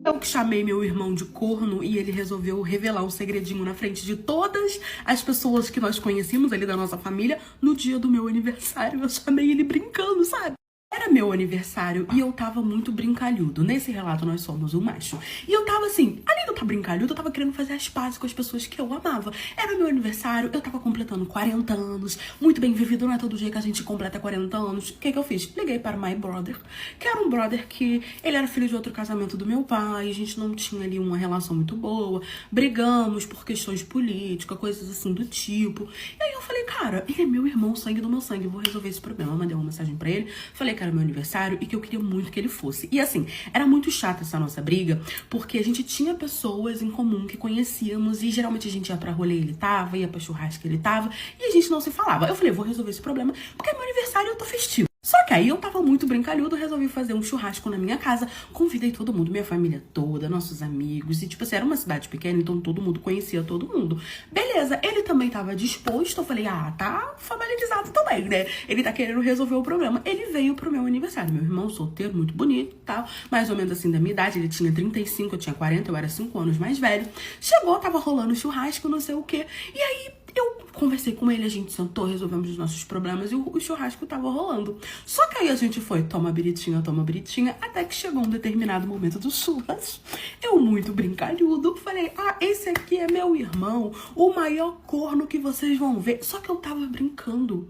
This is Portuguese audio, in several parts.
Eu que chamei meu irmão de corno e ele resolveu revelar um segredinho na frente de todas as pessoas que nós conhecíamos ali da nossa família no dia do meu aniversário. Eu chamei ele brincando, sabe? Era meu aniversário e eu tava muito brincalhudo. Nesse relato, nós somos um macho. E eu tava assim, além de eu estar brincalhudo, eu tava querendo fazer as pazes com as pessoas que eu amava. Era meu aniversário, eu tava completando 40 anos. Muito bem vivido, não é todo dia que a gente completa 40 anos. O que eu fiz? Liguei para my brother, que era um brother que ele era filho de outro casamento do meu pai. A gente não tinha ali uma relação muito boa. Brigamos por questões políticas, coisas assim do tipo. E aí eu falei, cara, ele é meu irmão, sangue do meu sangue, eu vou resolver esse problema. Eu mandei uma mensagem pra ele, falei que era meu aniversário e que eu queria muito que ele fosse. E assim, era muito chata essa nossa briga, porque a gente tinha pessoas em comum que conhecíamos e geralmente a gente ia pra rolê, ele tava, ia pra churrasco, ele tava, e a gente não se falava. Eu falei, vou resolver esse problema, porque é meu aniversário e eu tô festivo. Só que aí eu tava muito brincalhudo, resolvi fazer um churrasco na minha casa, convidei todo mundo, minha família toda, nossos amigos, e tipo assim, era uma cidade pequena, então todo mundo conhecia todo mundo. Beleza, ele também tava disposto, eu falei, tá familiarizado também, né? Ele tá querendo resolver o problema. Ele veio pro meu aniversário, meu irmão solteiro, muito bonito e tal, mais ou menos assim da minha idade, ele tinha 35, eu tinha 40, eu era 5 anos mais velho. Chegou, tava rolando churrasco, não sei o quê, e aí eu conversei com ele, a gente sentou, resolvemos os nossos problemas e o churrasco tava rolando. Só que aí a gente foi, toma biritinha, até que chegou um determinado momento do churrasco. Eu, muito brincalhudo, falei, esse aqui é meu irmão, o maior corno que vocês vão ver. Só que eu tava brincando.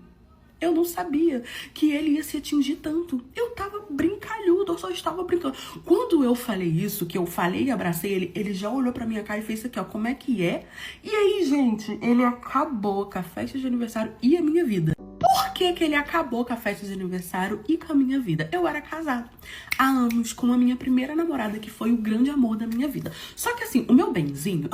Eu não sabia que ele ia se atingir tanto. Eu tava brincalhudo, eu só estava brincando. Quando eu falei isso, que eu falei e abracei ele, ele já olhou pra minha cara e fez isso aqui, ó, como é que é? E aí, gente, ele acabou com a festa de aniversário e a minha vida. Por que que ele acabou com a festa de aniversário e com a minha vida? Eu era casada há anos com a minha primeira namorada, que foi o grande amor da minha vida. Só que assim, o meu benzinho...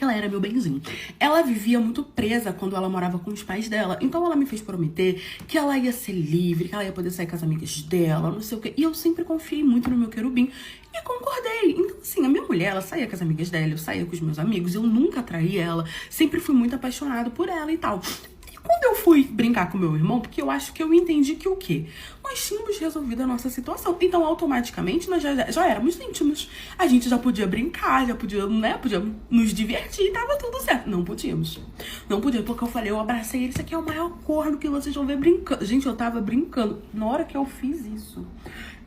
Ela era meu benzinho. Ela vivia muito presa quando ela morava com os pais dela. Então ela me fez prometer que ela ia ser livre, que ela ia poder sair com as amigas dela, não sei o quê. E eu sempre confiei muito no meu querubim e concordei. Então assim, a minha mulher, ela saía com as amigas dela, eu saía com os meus amigos, eu nunca traí ela. Sempre fui muito apaixonado por ela e tal. Quando eu fui brincar com meu irmão, porque eu acho que eu entendi que o quê? Nós tínhamos resolvido a nossa situação. Então, automaticamente, nós já éramos íntimos. A gente já podia brincar, já podia, né? Podia nos divertir e tava tudo certo. Não podíamos. Não podia, porque eu falei, eu abracei ele, isso aqui é o maior corno que vocês vão ver brincando. Gente, eu tava brincando. Na hora que eu fiz isso,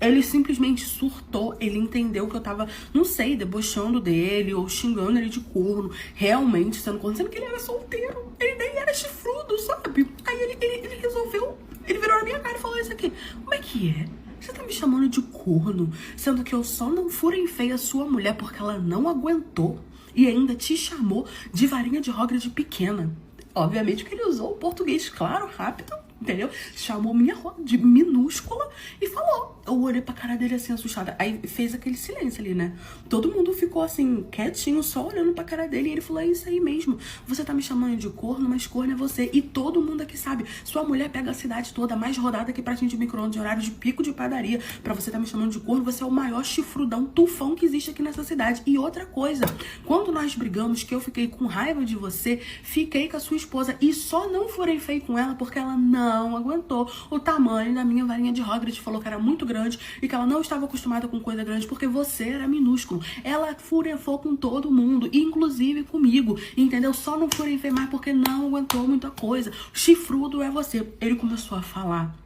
ele simplesmente surtou, ele entendeu que eu tava, não sei, debochando dele ou xingando ele de corno, realmente sendo corno, sendo que ele era solteiro, ele nem era chifrudo, sabe? Aí ele resolveu, ele virou na minha cara e falou isso aqui, como é que é? Você tá me chamando de corno, sendo que eu só não furei a sua mulher porque ela não aguentou e ainda te chamou de varinha de Hogwarts pequena. Obviamente que ele usou o português claro, rápido, entendeu? Chamou minha de minúscula e falou. Eu olhei pra cara dele assim, assustada. Aí fez aquele silêncio ali, né? Todo mundo ficou assim, quietinho, só olhando pra cara dele. E ele falou, é isso aí mesmo. Você tá me chamando de corno, mas corno é você. E todo mundo aqui sabe. Sua mulher pega a cidade toda, mais rodada que pratinho de micro-ondas, de horário de pico de padaria. Pra você tá me chamando de corno, você é o maior chifrudão, tufão que existe aqui nessa cidade. E outra coisa, quando nós brigamos, que eu fiquei com raiva de você, fiquei com a sua esposa. E só não furei feio com ela porque ela não aguentou o tamanho da minha varinha de Hogwarts. Falou que era muito grande e que ela não estava acostumada com coisa grande porque você era minúsculo. Ela furefou com todo mundo, inclusive comigo, entendeu? Só não furefei mais porque não aguentou muita coisa. Chifrudo é você. Ele começou a falar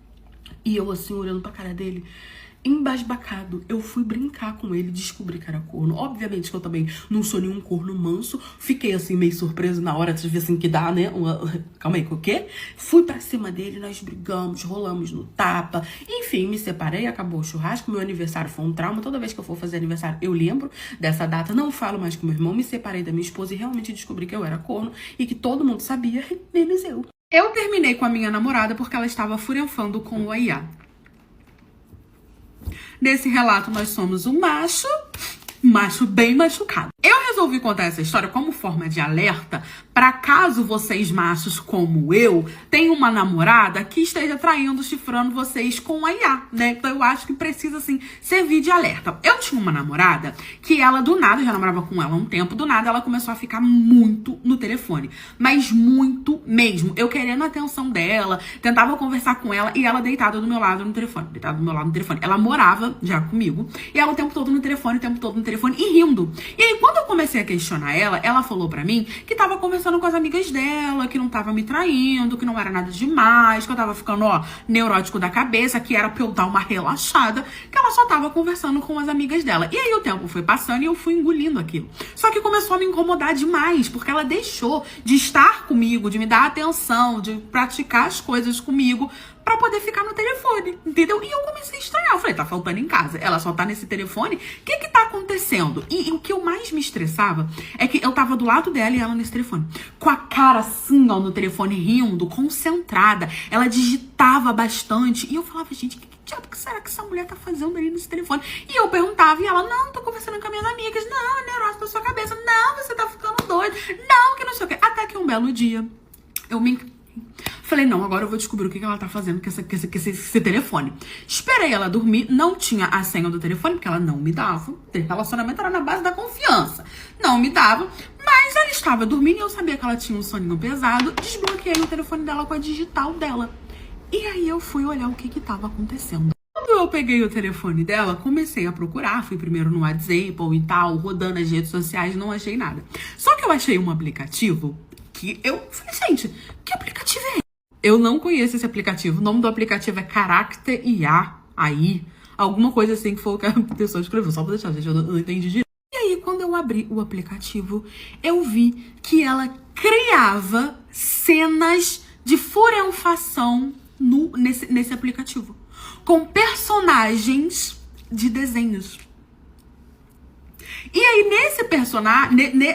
e eu assim, olhando pra cara dele, embasbacado, eu fui brincar com ele, descobri que era corno. Obviamente que eu também não sou nenhum corno manso. Fiquei assim, meio surpreso na hora de ver assim que dá, né? Calma aí, o quê? Fui pra cima dele, nós brigamos, rolamos no tapa. Enfim, me separei, acabou o churrasco. Meu aniversário foi um trauma. Toda vez que eu for fazer aniversário, eu lembro dessa data. Não falo mais com meu irmão. Me separei da minha esposa e realmente descobri que eu era corno e que todo mundo sabia, menos eu. Eu terminei com a minha namorada porque ela estava furunfando com o Oiá. Nesse relato, nós somos um macho bem machucado. Eu resolvi contar essa história como forma de alerta para caso vocês machos como eu tenham uma namorada que esteja traindo, chifrando vocês com a IA, né? Então eu acho que precisa, assim, servir de alerta. Eu tinha uma namorada que ela, do nada, já namorava com ela há um tempo, do nada ela começou a ficar muito no telefone. Mas muito mesmo. Eu querendo a atenção dela, tentava conversar com ela e ela deitada do meu lado no telefone. Deitada do meu lado no telefone. Ela morava já comigo e ela o tempo todo no telefone, o tempo todo no telefone e rindo. E aí, quando eu comecei a questionar ela, ela falou pra mim que tava conversando com as amigas dela, que não tava me traindo, que não era nada demais, que eu tava ficando, ó, neurótico da cabeça, que era pra eu dar uma relaxada, que ela só tava conversando com as amigas dela. E aí o tempo foi passando e eu fui engolindo aquilo. Só que começou a me incomodar demais, porque ela deixou de estar comigo, de me dar atenção, de praticar as coisas comigo, pra poder ficar no telefone, entendeu? E eu comecei a estranhar. Eu falei, tá faltando em casa. Ela só tá nesse telefone. O que tá acontecendo? E o que eu mais me estressava é que eu tava do lado dela e ela nesse telefone. Com a cara assim, ó, no telefone, rindo, concentrada. Ela digitava bastante. E eu falava, gente, que diabo que será que essa mulher tá fazendo ali nesse telefone? E eu perguntava e ela, não, tô conversando com as minhas amigas. Não, é neurose da sua cabeça. Não, você tá ficando doido. Não, que não sei o quê. Até que um belo dia, eu me... Falei, não, agora eu vou descobrir o que ela tá fazendo com esse telefone. Esperei ela dormir, não tinha a senha do telefone, porque ela não me dava. O relacionamento era na base da confiança. Não me dava, mas ela estava dormindo e eu sabia que ela tinha um soninho pesado. Desbloqueei o telefone dela com a digital dela. E aí eu fui olhar o que tava acontecendo. Quando eu peguei o telefone dela, comecei a procurar. Fui primeiro no WhatsApp e tal, rodando as redes sociais, não achei nada. Só que eu achei um aplicativo que eu falei, gente, que aplicativo é esse? Eu não conheço esse aplicativo. O nome do aplicativo é Character IA, AI, alguma coisa assim que foi o que a pessoa escreveu. Só pra deixar, gente, eu não entendi direito. E aí, quando eu abri o aplicativo, eu vi que ela criava cenas de furenfação nesse aplicativo. Com personagens de desenhos. E aí,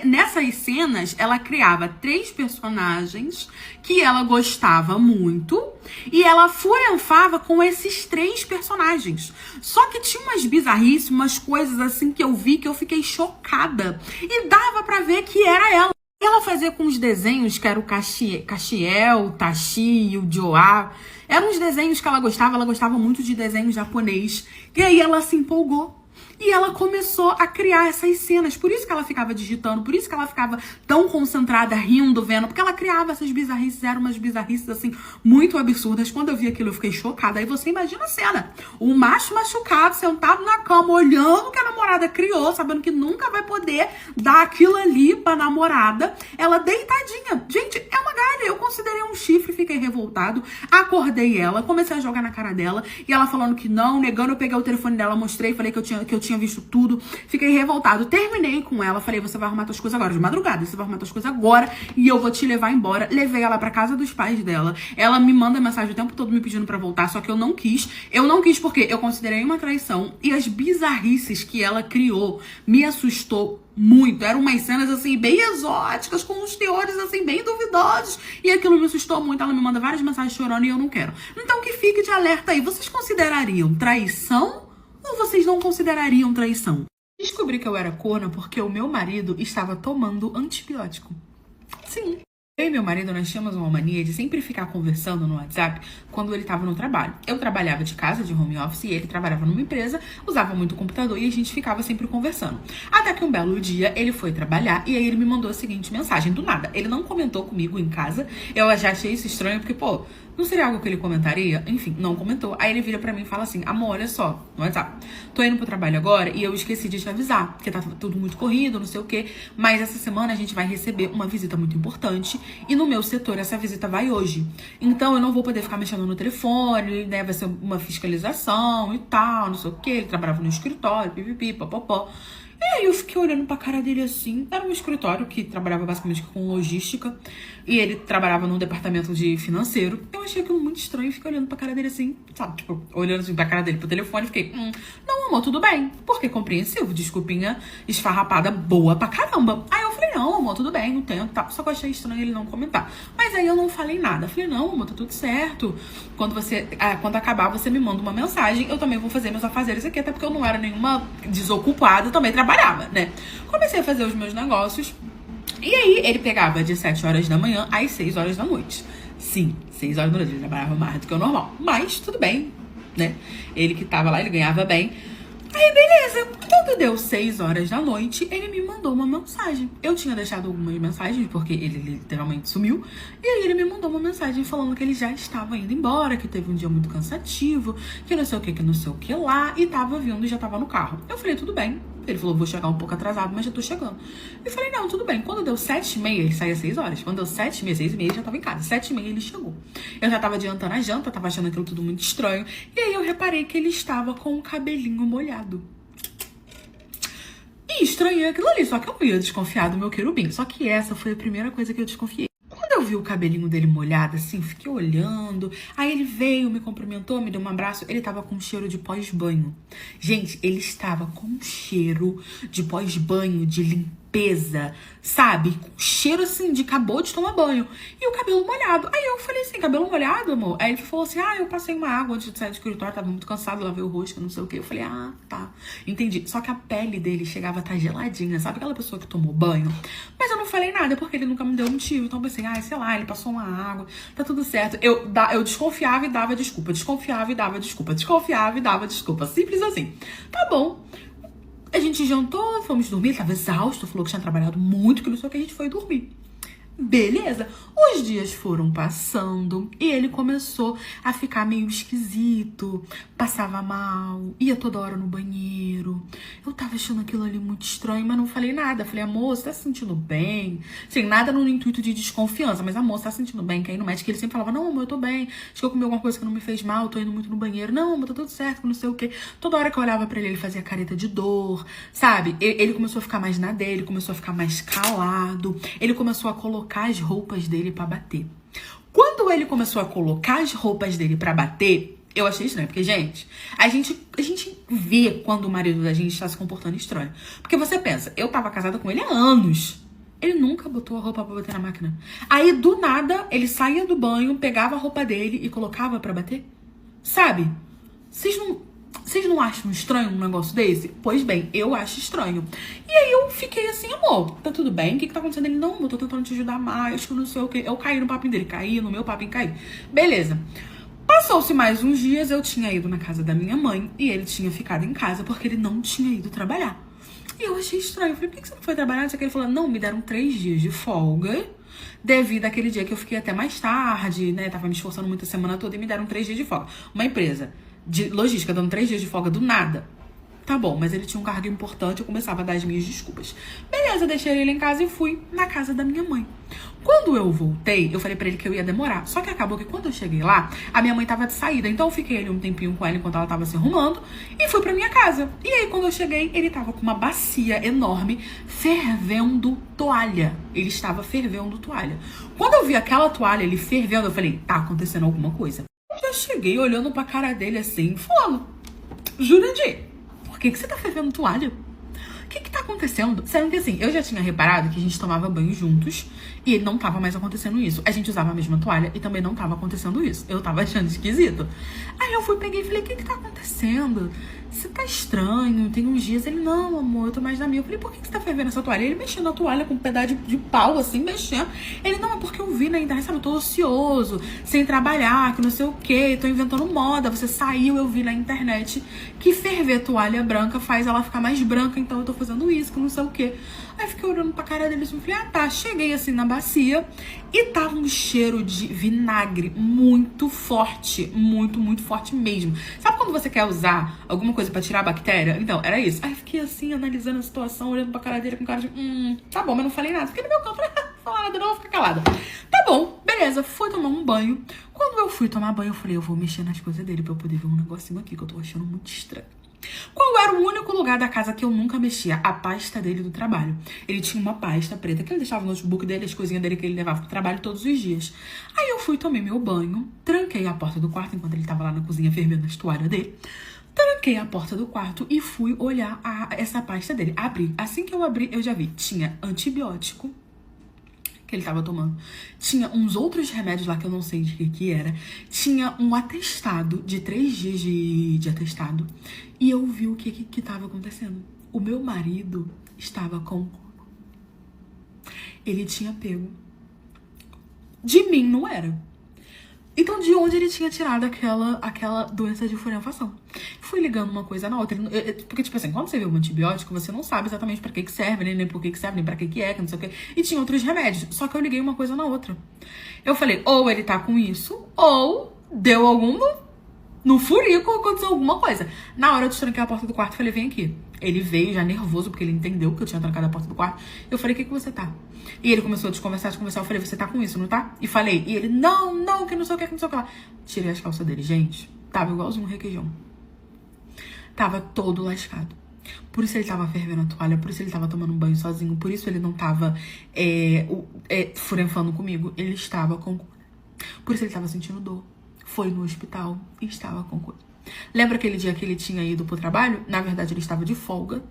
nessas cenas, ela criava 3 personagens que ela gostava muito e ela furenfava com esses 3 personagens. Só que tinha umas bizarrices, umas coisas assim que eu vi que eu fiquei chocada. E dava pra ver que era ela. Ela fazia com os desenhos que era o Caxiel, o Tashi e o Joa. Eram uns desenhos que ela gostava muito de desenho japonês. E aí ela se empolgou. E ela começou a criar essas cenas. Por isso que ela ficava digitando, por isso que ela ficava tão concentrada, rindo, vendo. Porque ela criava essas bizarrices, eram umas bizarrices, assim, muito absurdas. Quando eu vi aquilo, eu fiquei chocada. Aí você imagina a cena. O macho machucado, sentado na cama, olhando o que a namorada criou, sabendo que nunca vai poder dar aquilo ali pra namorada. Ela deitadinha. Gente, é uma galha. Eu considerei um chifre, fiquei revoltado. Acordei ela, comecei a jogar na cara dela. E ela falando que não, negando. Eu peguei o telefone dela, mostrei, falei que eu tinha visto tudo, fiquei revoltado, terminei com ela, falei, você vai arrumar suas coisas agora, de madrugada, você vai arrumar suas coisas agora e eu vou te levar embora. Levei ela pra casa dos pais dela, ela me manda mensagem o tempo todo me pedindo pra voltar, só que eu não quis porque eu considerei uma traição e as bizarrices que ela criou me assustou muito, eram umas cenas assim, bem exóticas, com uns teores assim, bem duvidosos, e aquilo me assustou muito, ela me manda várias mensagens chorando e eu não quero. Então que fique de alerta aí, vocês considerariam traição ou vocês não considerariam traição? Descobri que eu era corna porque o meu marido estava tomando antibiótico. Sim. Eu e meu marido, nós tínhamos uma mania de sempre ficar conversando no WhatsApp quando ele estava no trabalho. Eu trabalhava de casa, de home office, e ele trabalhava numa empresa, usava muito o computador e a gente ficava sempre conversando. Até que um belo dia ele foi trabalhar e aí ele me mandou a seguinte mensagem, do nada. Ele não comentou comigo em casa, eu já achei isso estranho porque, pô, não seria algo que ele comentaria? Enfim, não comentou. Aí ele vira pra mim e fala assim, amor, olha só, no WhatsApp, tô indo pro trabalho agora e eu esqueci de te avisar, porque tá tudo muito corrido, não sei o quê, mas essa semana a gente vai receber uma visita muito importante e no meu setor essa visita vai hoje. Então eu não vou poder ficar mexendo no telefone, né, vai ser uma fiscalização e tal, não sei o quê, ele trabalhava no escritório, pipipi, popopó. E aí eu fiquei olhando pra cara dele assim, era um escritório que trabalhava basicamente com logística e ele trabalhava num departamento de financeiro. Eu achei aquilo muito estranho e fiquei olhando pra cara dele assim, sabe, tipo, olhando assim pra cara dele pro telefone e fiquei, não, amor, tudo bem, porque compreensivo, desculpinha esfarrapada boa pra caramba. Aí eu falei, falei, não, amor, tudo bem, não tento, tá? Só que eu achei estranho ele não comentar. Mas aí eu não falei nada. Falei, não, amor, tá tudo certo. Quando acabar, você me manda uma mensagem. Eu também vou fazer meus afazeres aqui, até porque eu não era nenhuma desocupada, eu também trabalhava, né? Comecei a fazer os meus negócios. E aí, ele pegava de 7 horas da manhã às 6 horas da noite. Sim, 6 horas da noite, ele trabalhava mais do que o normal. Mas, tudo bem, né? Ele que tava lá, ele ganhava bem. Aí, beleza. Quando deu 6 horas da noite, ele me mandou uma mensagem. Eu tinha deixado algumas mensagens, porque ele literalmente sumiu. E aí, ele me mandou uma mensagem falando que ele já estava indo embora, que teve um dia muito cansativo, que não sei o que não sei o que lá. E tava vindo e já tava no carro. Eu falei, tudo bem. Ele falou, vou chegar um pouco atrasado, mas já tô chegando. Eu falei, não, tudo bem. Quando deu 7h30, ele saía 6 horas. Quando deu 7h30, 6h30, já tava em casa. 7h30 ele chegou. Eu já tava adiantando a janta, tava achando aquilo tudo muito estranho. E aí eu reparei que ele estava com o cabelinho molhado. E estranhei aquilo ali, só que eu ia desconfiar do meu querubim. Só que essa foi a primeira coisa que eu desconfiei. Quando eu vi o cabelinho dele molhado, assim, fiquei olhando. Aí ele veio, me cumprimentou, me deu um abraço. Ele tava com cheiro de pós-banho. Gente, ele estava com cheiro de pós-banho, de limpeza, sabe? Com cheiro, assim, de acabou de tomar banho. E o cabelo molhado. Aí eu falei assim, cabelo molhado, amor? Aí ele falou assim, eu passei uma água antes de sair do escritório, tava muito cansado, lavei o rosto, não sei o quê. Eu falei, tá. Entendi. Só que a pele dele chegava a estar geladinha, sabe? Aquela pessoa que tomou banho. Mas eu não falei nada, porque ele nunca me deu motivo. Então eu pensei, sei lá, ele passou uma água, tá tudo certo. Eu desconfiava e dava desculpa. Desconfiava e dava desculpa. Desconfiava e dava desculpa. Simples assim. Tá bom. A gente jantou, fomos dormir, tava exausto, falou que tinha trabalhado muito, que não sei o que, a gente foi dormir. Beleza, os dias foram passando e ele começou a ficar meio esquisito, passava mal, ia toda hora no banheiro. Eu tava achando aquilo ali muito estranho, mas não falei nada. Falei, amor, você tá se sentindo bem? Sem nada no intuito de desconfiança, mas amor, você tá se sentindo bem? Quer ir no médico? Ele sempre falava, não, amor, eu tô bem. Acho que eu comi alguma coisa que não me fez mal, tô indo muito no banheiro. Não, amor, tá tudo certo, não sei o quê. Toda hora que eu olhava pra ele, ele fazia careta de dor, sabe? Ele começou a ficar mais na dele, começou a ficar mais calado. Ele começou a colocar as roupas dele pra bater. Quando ele começou a colocar as roupas dele pra bater, eu achei estranho, porque, gente, a gente vê quando o marido da gente tá se comportando estranho. Porque você pensa, eu tava casada com ele há anos. Ele nunca botou a roupa pra bater na máquina. Aí, do nada, ele saía do banho, pegava a roupa dele e colocava pra bater. Sabe? Vocês não acham estranho um negócio desse? Pois bem, eu acho estranho. E aí eu fiquei assim, amor, tá tudo bem? O que tá acontecendo? Ele, não, eu tô tentando te ajudar mais, que eu não sei o que. Eu caí no papinho dele, caí no meu papinho, caí. Beleza. Passou-se mais uns dias, eu tinha ido na casa da minha mãe e ele tinha ficado em casa porque ele não tinha ido trabalhar. E eu achei estranho. Eu falei, por que você não foi trabalhar? Só que ele falou, não, me deram 3 dias de folga devido àquele dia que eu fiquei até mais tarde, né? Tava me esforçando muito a semana toda e me deram 3 dias de folga. Uma empresa de logística dando 3 dias de folga do nada. Tá bom, mas ele tinha um cargo importante, eu começava a dar as minhas desculpas. Beleza, deixei ele em casa e fui na casa da minha mãe. Quando eu voltei, eu falei pra ele que eu ia demorar. Só que acabou que quando eu cheguei lá, a minha mãe tava de saída. Então eu fiquei ali um tempinho com ela enquanto ela tava se arrumando e fui pra minha casa. E aí quando eu cheguei, ele tava com uma bacia enorme fervendo toalha. Ele estava fervendo toalha. Quando eu vi aquela toalha ele fervendo, eu falei, tá acontecendo alguma coisa. Eu já cheguei olhando pra cara dele assim, falando, Jurandir, por que você tá fervendo toalha? O que tá acontecendo? Sendo que assim, eu já tinha reparado que a gente tomava banho juntos e não tava mais acontecendo isso. A gente usava a mesma toalha e também não tava acontecendo isso. Eu tava achando esquisito. Aí eu peguei e falei, o que tá acontecendo? Você tá estranho, tem uns dias. Ele, não, amor, eu tô mais na minha. Eu falei, por que você tá fervendo essa toalha? Ele mexendo na toalha com um pedaço de pau, assim, mexendo. Ele, não, é porque eu vi na internet, sabe, eu tô ocioso, sem trabalhar, que não sei o quê, tô inventando moda. Você saiu, eu vi na internet que ferver toalha branca faz ela ficar mais branca, então eu tô fazendo isso, que não sei o quê. Aí fiquei olhando pra cara dele e falei, tá. Cheguei assim na bacia e tava um cheiro de vinagre muito forte, muito, muito forte mesmo. Sabe quando você quer usar alguma coisa pra tirar a bactéria? Então, era isso. Aí fiquei assim, analisando a situação, olhando pra cara dele com cara de, tá bom, mas não falei nada. Fiquei no meu canto, falei, não fala nada não, vou ficar calada. Tá bom, beleza, fui tomar um banho. Quando eu fui tomar banho, eu falei, eu vou mexer nas coisas dele pra eu poder ver um negocinho aqui que eu tô achando muito estranho. Qual era o único lugar da casa que eu nunca mexia? A pasta dele do trabalho. Ele tinha uma pasta preta que ele deixava no notebook dele, as coisinhas dele que ele levava pro trabalho todos os dias. Aí eu fui, tomei meu banho, tranquei a porta do quarto enquanto ele tava lá na cozinha fervendo as toalhas dele. Tranquei a porta do quarto e fui olhar essa pasta dele. Abri. Assim que eu abri, eu já vi. Tinha antibiótico que ele tava tomando. Tinha uns outros remédios lá que eu não sei de que era. Tinha um atestado de 3 dias de atestado. E eu vi o que tava acontecendo. O meu marido estava com... Ele tinha pego. De mim não era. Então, de onde ele tinha tirado aquela doença de furanfação? Fui ligando uma coisa na outra. Porque, tipo assim, quando você vê um antibiótico, você não sabe exatamente pra que serve, nem por que serve, nem pra que é, que não sei o que. E tinha outros remédios. Só que eu liguei uma coisa na outra. Eu falei, ou ele tá com isso, ou deu algum... No furico aconteceu alguma coisa. Na hora eu tranquei a porta do quarto, falei, vem aqui. Ele veio já nervoso, porque ele entendeu que eu tinha trancado a porta do quarto. Eu falei, o que você tá? E ele começou a desconversar. Eu falei, você tá com isso, não tá? E falei, e ele, não, que não sei o que não sei o que lá. Tirei as calças dele, gente. Tava igualzinho um requeijão. Tava todo lascado. Por isso ele tava fervendo a toalha, por isso ele tava tomando um banho sozinho, por isso ele não tava furenfando comigo. Ele estava com... Por isso ele tava sentindo dor. Foi no hospital e estava com coisa. Lembra aquele dia que ele tinha ido pro trabalho? Na verdade, ele estava de folga,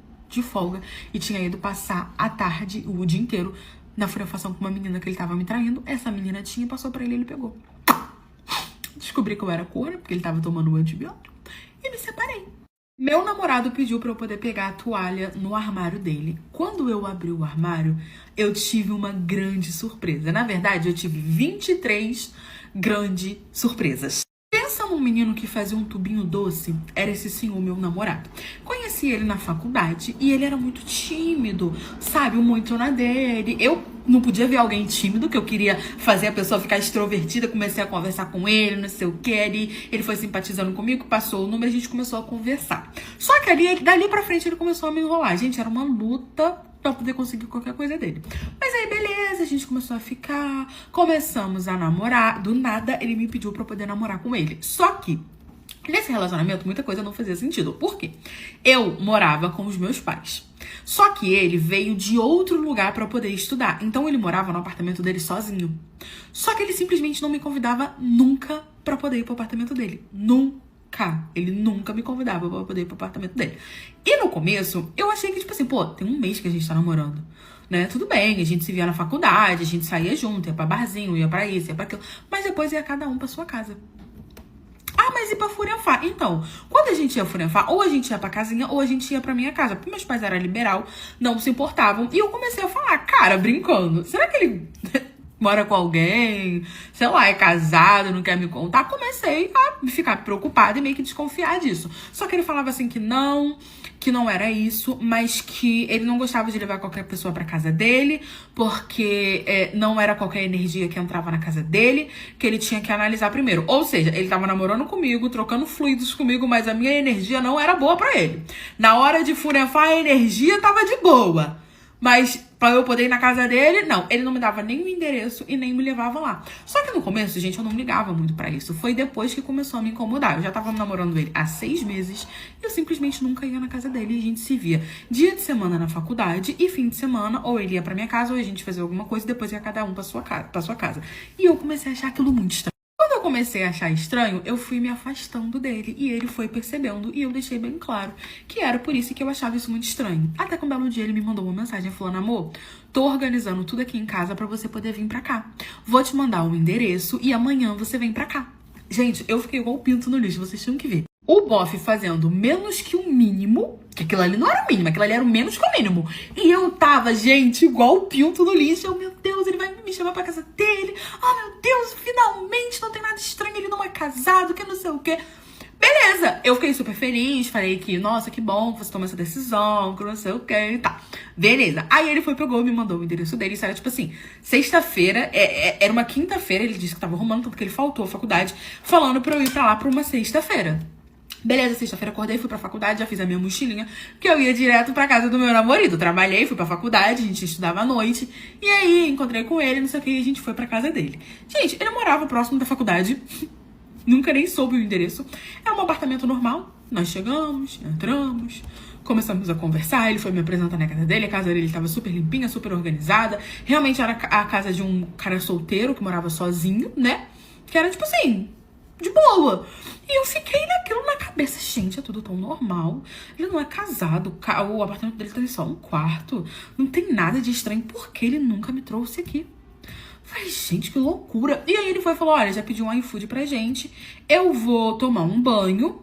e tinha ido passar a tarde, o dia inteiro, na furefação com uma menina que ele tava me traindo. Essa menina tinha, passou pra ele e ele pegou. Descobri que eu era corna, porque ele tava tomando o antibiótico, e me separei. Meu namorado pediu pra eu poder pegar a toalha no armário dele. Quando eu abri o armário, eu tive uma grande surpresa. Na verdade, eu tive 23 grandes surpresas. Pensa num menino que fazia um tubinho doce, era esse sim o meu namorado. Conheci ele na faculdade e ele era muito tímido, sabe, muito na dele. Eu não podia ver alguém tímido, que eu queria fazer a pessoa ficar extrovertida. Comecei a conversar com ele, não sei o que, ele foi simpatizando comigo, passou o número, a gente começou a conversar. Só que dali pra frente ele começou a me enrolar. Gente, era uma luta pra poder conseguir qualquer coisa dele. Mas aí, beleza, a gente começou a ficar, começamos a namorar. Do nada, ele me pediu pra eu poder namorar com ele. Só que, nesse relacionamento, muita coisa não fazia sentido. Por quê? Eu morava com os meus pais. Só que ele veio de outro lugar pra poder estudar. Então, ele morava no apartamento dele sozinho. Só que ele simplesmente não me convidava nunca pra poder ir pro apartamento dele. Nunca. Ele nunca me convidava pra poder ir pro apartamento dele. E no começo, eu achei que, tipo assim, pô, tem um mês que a gente tá namorando, né? Tudo bem, a gente se via na faculdade, a gente saía junto, ia pra barzinho, ia pra isso, ia pra aquilo. Mas depois ia cada um pra sua casa. Ah, mas e pra furenfar? Então, quando a gente ia furenfar, ou a gente ia pra casinha, ou a gente ia pra minha casa. Porque meus pais eram liberal, não se importavam. E eu comecei a falar, cara, brincando, será que ele... mora com alguém, sei lá, é casado, não quer me contar. Comecei a ficar preocupada e meio que desconfiar disso. Só que ele falava assim que não era isso, mas que ele não gostava de levar qualquer pessoa pra casa dele, porque não era qualquer energia que entrava na casa dele, que ele tinha que analisar primeiro. Ou seja, ele tava namorando comigo, trocando fluidos comigo, mas a minha energia não era boa pra ele. Na hora de furenfar, a energia tava de boa. Mas pra eu poder ir na casa dele, não. Ele não me dava nem o endereço e nem me levava lá. Só que no começo, gente, eu não ligava muito pra isso. Foi depois que começou a me incomodar. Eu já tava namorando ele há 6 meses e eu simplesmente nunca ia na casa dele. E a gente se via dia de semana na faculdade e fim de semana, ou ele ia pra minha casa, ou a gente fazia alguma coisa e depois ia cada um pra sua casa. E eu comecei a achar aquilo muito estranho. Quando eu comecei a achar estranho, eu fui me afastando dele e ele foi percebendo e eu deixei bem claro que era por isso que eu achava isso muito estranho. Até que um belo dia ele me mandou uma mensagem falando, amor, tô organizando tudo aqui em casa pra você poder vir pra cá. Vou te mandar um endereço e amanhã você vem pra cá. Gente, eu fiquei igual o pinto no lixo, vocês tinham que ver. O bofe fazendo menos que o mínimo, que aquilo ali não era o mínimo, aquilo ali era o menos que o mínimo. E eu tava, gente, igual o pinto no lixo. Eu, meu Deus, ele vai me chamar pra casa dele. Oh, meu Deus, finalmente, não tem nada estranho, ele não é casado, que não sei o quê. Beleza, eu fiquei super feliz, falei que, nossa, que bom que você tomou essa decisão, que não sei o que e tá. Beleza, aí ele pegou, me mandou o endereço dele, isso era tipo assim, sexta-feira, era uma quinta-feira, ele disse que tava arrumando, tanto que ele faltou à faculdade, falando pra eu ir pra lá pra uma sexta-feira. Beleza, sexta-feira acordei, fui pra faculdade, já fiz a minha mochilinha, que eu ia direto pra casa do meu namorado. Trabalhei, fui pra faculdade, a gente estudava à noite, e aí encontrei com ele, não sei o que, e a gente foi pra casa dele. Gente, ele morava próximo da faculdade, nunca nem soube o endereço. É um apartamento normal, nós chegamos, entramos, começamos a conversar, ele foi me apresentar na casa dele, a casa dele tava super limpinha, super organizada. Realmente era a casa de um cara solteiro que morava sozinho, né? Que era tipo assim... de boa. E eu fiquei naquilo na cabeça. Gente, é tudo tão normal. Ele não é casado. O apartamento dele tem só um quarto. Não tem nada de estranho. Por que ele nunca me trouxe aqui? Falei, gente, que loucura. E aí ele foi e falou, olha, já pediu um iFood pra gente. Eu vou tomar um banho.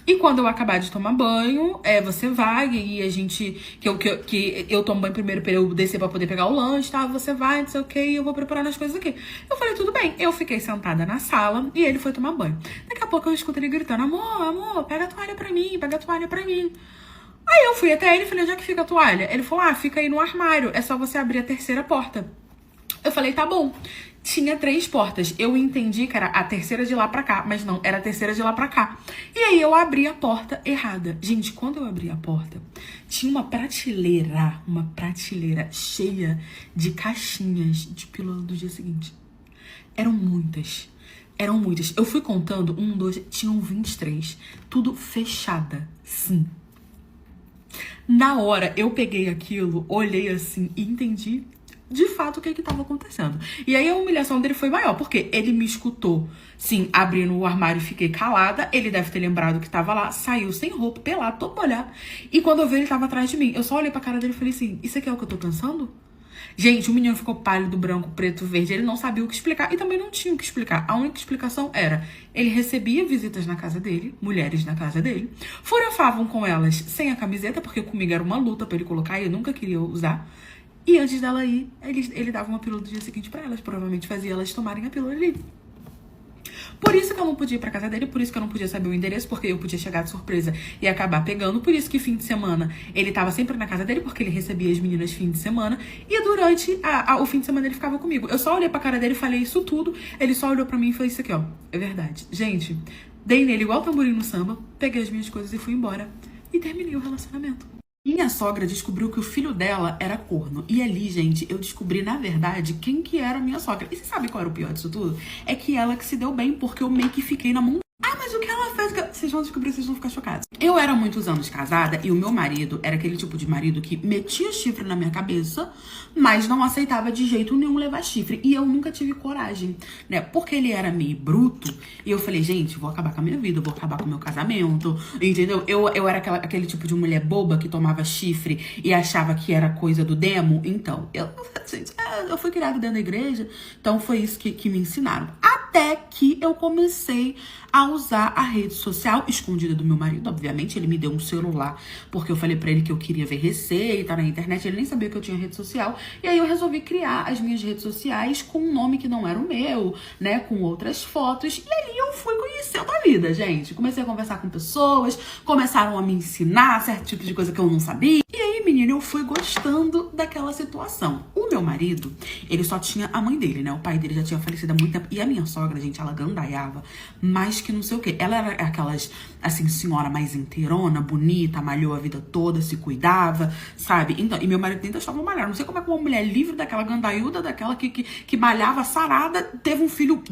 E quando eu acabar de tomar banho, você vai, e a gente... Que eu tomo banho primeiro pra eu descer pra poder pegar o lanche, tá? Você vai, não sei o que, e eu vou preparar as coisas aqui. Eu falei, tudo bem. Eu fiquei sentada na sala e ele foi tomar banho. Daqui a pouco eu escuto ele gritando, amor, pega a toalha pra mim, pega a toalha pra mim. Aí eu fui até ele e falei, onde é que fica a toalha? Ele falou, fica aí no armário, é só você abrir a terceira porta. Eu falei, tá bom. Tinha 3 portas. Eu entendi que era a terceira de lá pra cá, mas não, era a terceira de lá pra cá. E aí eu abri a porta errada. Gente, quando eu abri a porta, tinha uma prateleira cheia de caixinhas de pílula do dia seguinte. Eram muitas. Eu fui contando, 1, 2, tinham 23. Tudo fechada, sim. Na hora, eu peguei aquilo, olhei assim e entendi de fato o que estava acontecendo. E aí a humilhação dele foi maior, porque ele me escutou, sim, abrindo o armário e fiquei calada. Ele deve ter lembrado que tava lá, saiu sem roupa, pelado, todo molhado. E quando eu vi, ele tava atrás de mim. Eu só olhei pra cara dele e falei assim, isso aqui é o que eu tô pensando? Gente, o menino ficou pálido, branco, preto, verde. Ele não sabia o que explicar e também não tinha o que explicar. A única explicação era, ele recebia visitas na casa dele, mulheres na casa dele, fotografavam com elas sem a camiseta, porque comigo era uma luta pra ele colocar e eu nunca queria usar. E antes dela ir, ele dava uma pílula do dia seguinte pra elas. Provavelmente fazia elas tomarem a pílula ali. Por isso que eu não podia ir pra casa dele, por isso que eu não podia saber o endereço, porque eu podia chegar de surpresa e acabar pegando. Por isso que fim de semana ele tava sempre na casa dele, porque ele recebia as meninas fim de semana. E durante o fim de semana ele ficava comigo. Eu só olhei pra cara dele e falei isso tudo. Ele só olhou pra mim e falou isso aqui, ó. É verdade. Gente, dei nele igual tamborim no samba, peguei as minhas coisas e fui embora. E terminei o relacionamento. Minha sogra descobriu que o filho dela era corno. E ali, gente, eu descobri, na verdade, quem que era a minha sogra. E você sabe qual era o pior disso tudo? É que ela que se deu bem, porque eu meio que fiquei na mão. Mas o que ela fez? Vocês vão descobrir, vocês vão ficar chocados. Eu era há muitos anos casada e o meu marido era aquele tipo de marido que metia chifre na minha cabeça, mas não aceitava de jeito nenhum levar chifre. E eu nunca tive coragem, né? Porque ele era meio bruto. E eu falei, gente, vou acabar com a minha vida, vou acabar com o meu casamento, entendeu? Eu era aquele tipo de mulher boba que tomava chifre e achava que era coisa do demo. Então, eu fui criada dentro da igreja, então foi isso que me ensinaram. Até que eu comecei a usar a rede social escondida do meu marido. Obviamente, ele me deu um celular porque eu falei pra ele que eu queria ver receita na internet. Ele nem sabia que eu tinha rede social. E aí eu resolvi criar as minhas redes sociais com um nome que não era o meu, né? Com outras fotos. E ali eu fui conhecendo a vida, gente. Comecei a conversar com pessoas, começaram a me ensinar certo tipo de coisa que eu não sabia. E aí, menina, eu fui gostando daquela situação. O meu marido, ele só tinha a mãe dele, né? O pai dele já tinha falecido há muito tempo. E a minha sogra, gente, ela gandaiava mais que não sei o quê. Ela era aquelas, assim, senhora mais inteirona, bonita, malhou a vida toda, se cuidava, sabe? Então, e meu marido nem deixava malhar. Não sei como é que uma mulher livre daquela gandaiuda, daquela que malhava sarada, teve um filho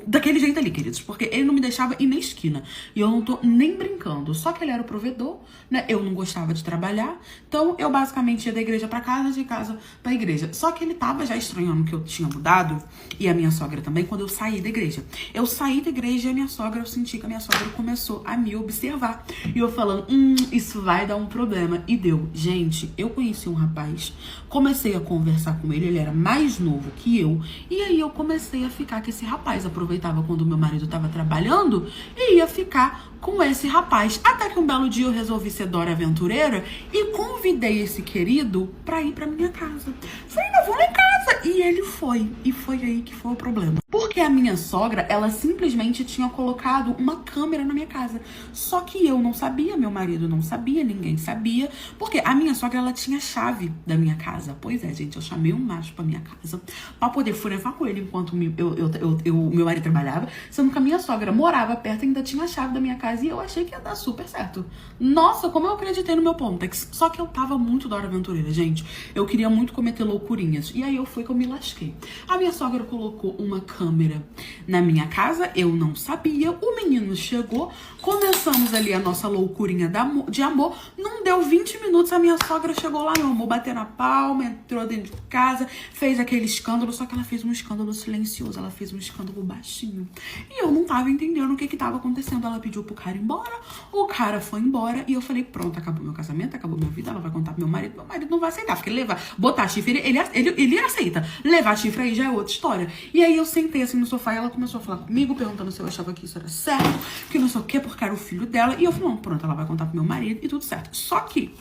daquele jeito ali, queridos. Porque ele não me deixava ir na esquina. E eu não tô nem brincando. Só que ele era o provedor, né? Eu não gostava de trabalhar. Então, eu basicamente ia da igreja pra casa, de casa pra igreja. Só que ele tava já estranhando que eu tinha mudado, e a minha sogra também, quando eu saí da igreja. Eu saí da igreja e a minha sogra, eu senti que a minha sogra começou a me observar. E eu falando, isso vai dar um problema. E deu. Gente, eu conheci um rapaz, comecei a conversar com ele era mais novo que eu, e aí eu comecei a ficar com esse rapaz. Aproveitava quando meu marido tava trabalhando e ia ficar com esse rapaz. Até que um belo dia eu resolvi ser Dora Aventureira e convidei esse querido pra ir pra minha casa. Falei, não, vou lá em casa. E ele foi. E foi aí que foi o problema. Porque a minha sogra, ela simplesmente tinha colocado uma câmera na minha casa. Só que eu não sabia, meu marido não sabia, ninguém sabia. Porque a minha sogra, ela tinha chave da minha casa. Pois é, gente, eu chamei um macho pra minha casa pra poder furevar com ele enquanto meu marido trabalhava. Sendo que a minha sogra morava perto e ainda tinha a chave da minha casa. E eu achei que ia dar super certo. Nossa, como eu acreditei no meu Pontex. Só que eu tava muito Dora Aventureira, gente. Eu queria muito cometer loucurinhas. E aí eu fui eu me lasquei. A minha sogra colocou uma câmera na minha casa, eu não sabia. O menino chegou, começamos ali a nossa loucurinha de amor. Não deu 20 minutos, a minha sogra chegou lá, meu amor, bateu na palma, entrou dentro de casa, fez aquele escândalo, só que ela fez um escândalo silencioso, ela fez um escândalo baixinho. E eu não tava entendendo o que tava acontecendo. Ela pediu pro cara ir embora, o cara foi embora e eu falei, pronto, acabou meu casamento, acabou minha vida, ela vai contar pro meu marido não vai aceitar, porque botar chifre, ele aceita. Levar chifre aí já é outra história. E aí eu sentei assim no sofá e ela começou a falar comigo, perguntando se eu achava que isso era certo, que não sei o que, porque era o filho dela. E eu falei, não, pronto, ela vai contar pro meu marido e tudo certo. Só que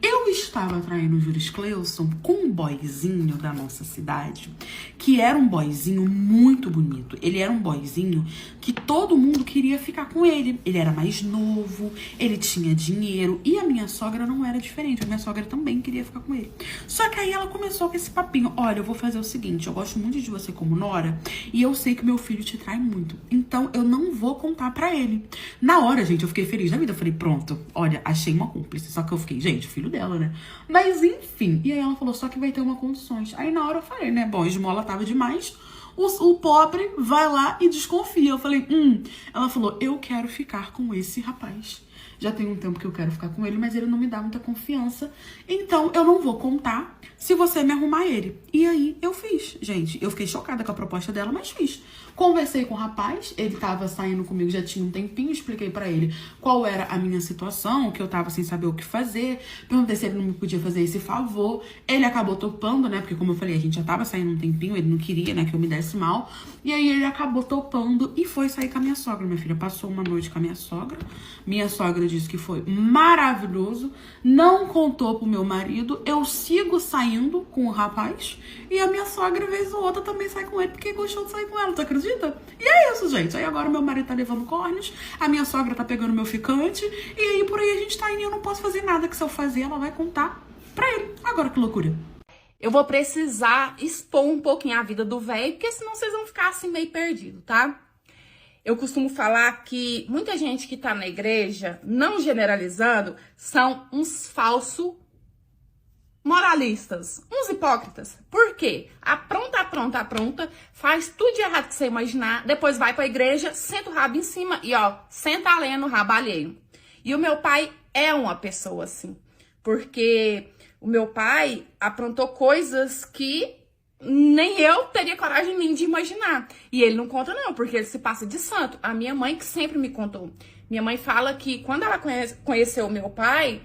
eu estava traindo o Juris Cleusson com um boyzinho da nossa cidade, que era um boyzinho muito bonito. Ele era um boyzinho que todo mundo queria ficar com ele. Ele era mais novo, ele tinha dinheiro e a minha sogra não era diferente. A minha sogra também queria ficar com ele. Só que aí ela começou com esse papinho. Olha, eu vou fazer o seguinte, eu gosto muito de você como nora e eu sei que meu filho te trai muito. Então eu não vou contar pra ele. Na hora, gente, eu fiquei feliz da vida. Eu falei, pronto, olha, achei uma cúmplice. Só que eu fiquei, gente, filho dela, né? Mas enfim. E aí ela falou, só que vai ter uma condições. Aí na hora eu falei, né? Bom, a esmola tava demais. O pobre vai lá e desconfia. Eu falei, Ela falou, eu quero ficar com esse rapaz. Já tem um tempo que eu quero ficar com ele, mas ele não me dá muita confiança. Então, eu não vou contar se você me arrumar ele. E aí, eu fiz. Gente, eu fiquei chocada com a proposta dela, mas fiz. Conversei com o rapaz, ele tava saindo comigo já tinha um tempinho, expliquei pra ele qual era a minha situação, que eu tava sem saber o que fazer. Perguntei se ele não me podia fazer esse favor. Ele acabou topando, né? Porque como eu falei, a gente já tava saindo um tempinho, ele não queria, né, que eu me desse mal. E aí, ele acabou topando e foi sair com a minha sogra. Minha filha passou uma noite com a minha sogra. Minha sogra disse que foi maravilhoso, não contou pro meu marido, eu sigo saindo com o rapaz e a minha sogra, vez ou outra, também sai com ele porque gostou de sair com ela, tu acredita? E é isso, gente. Aí agora meu marido tá levando cornos, a minha sogra tá pegando meu ficante e aí por aí a gente tá indo e eu não posso fazer nada, que se eu fazer ela vai contar pra ele. Agora que loucura. Eu vou precisar expor um pouquinho a vida do velho, porque senão vocês vão ficar assim meio perdidos, tá? Eu costumo falar que muita gente que tá na igreja, não generalizando, são uns falsos moralistas, uns hipócritas. Por quê? Apronta, faz tudo de errado que você imaginar, depois vai pra igreja, senta o rabo em cima e ó, senta a lenha no rabo alheio. E o meu pai é uma pessoa assim, porque o meu pai aprontou coisas que nem eu teria coragem nem de imaginar. E ele não conta não, porque ele se passa de santo. A minha mãe que sempre me contou. Minha mãe fala que quando ela conheceu meu pai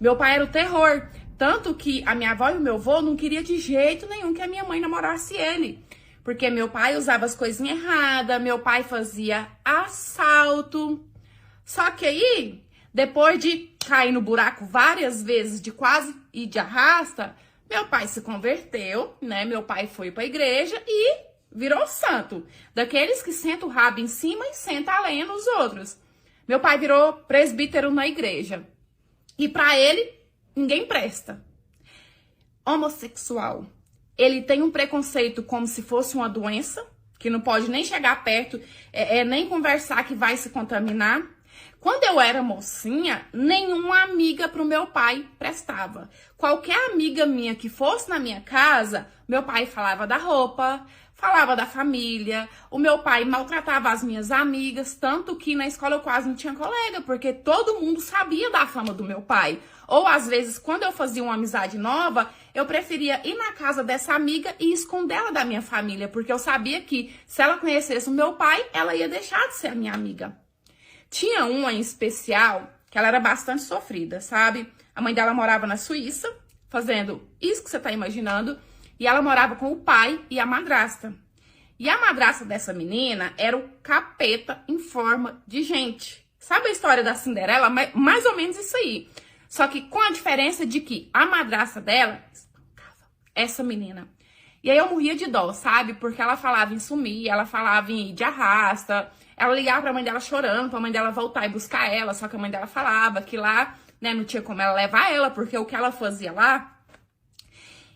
era o terror. Tanto que a minha avó e o meu avô não queria de jeito nenhum que a minha mãe namorasse ele. Porque meu pai usava as coisinhas erradas, meu pai fazia assalto. Só que aí, depois de cair no buraco várias vezes, de quase ir de arrasta, meu pai se converteu, né? Meu pai foi pra igreja e virou santo. Daqueles que sentam o rabo em cima e sentam a lenha nos outros. Meu pai virou presbítero na igreja. E pra ele, ninguém presta. Homossexual. Ele tem um preconceito como se fosse uma doença, que não pode nem chegar perto, nem conversar que vai se contaminar. Quando eu era mocinha, nenhuma amiga pro meu pai prestava. Qualquer amiga minha que fosse na minha casa, meu pai falava da roupa, falava da família. O meu pai maltratava as minhas amigas, tanto que na escola eu quase não tinha colega, porque todo mundo sabia da fama do meu pai. Ou às vezes, quando eu fazia uma amizade nova, eu preferia ir na casa dessa amiga e escondê-la da minha família, porque eu sabia que se ela conhecesse o meu pai, ela ia deixar de ser a minha amiga. Tinha uma em especial que ela era bastante sofrida, sabe? A mãe dela morava na Suíça, fazendo isso que você tá imaginando, e ela morava com o pai e a madrasta. E a madrasta dessa menina era o capeta em forma de gente. Sabe a história da Cinderela? Mais ou menos isso aí. Só que com a diferença de que a madrasta dela espancava essa menina. E aí eu morria de dó, sabe? Porque ela falava em sumir, ela falava em ir de arrasta. Ela ligava pra mãe dela chorando, pra mãe dela voltar e buscar ela. Só que a mãe dela falava que lá, né, não tinha como ela levar ela, porque o que ela fazia lá...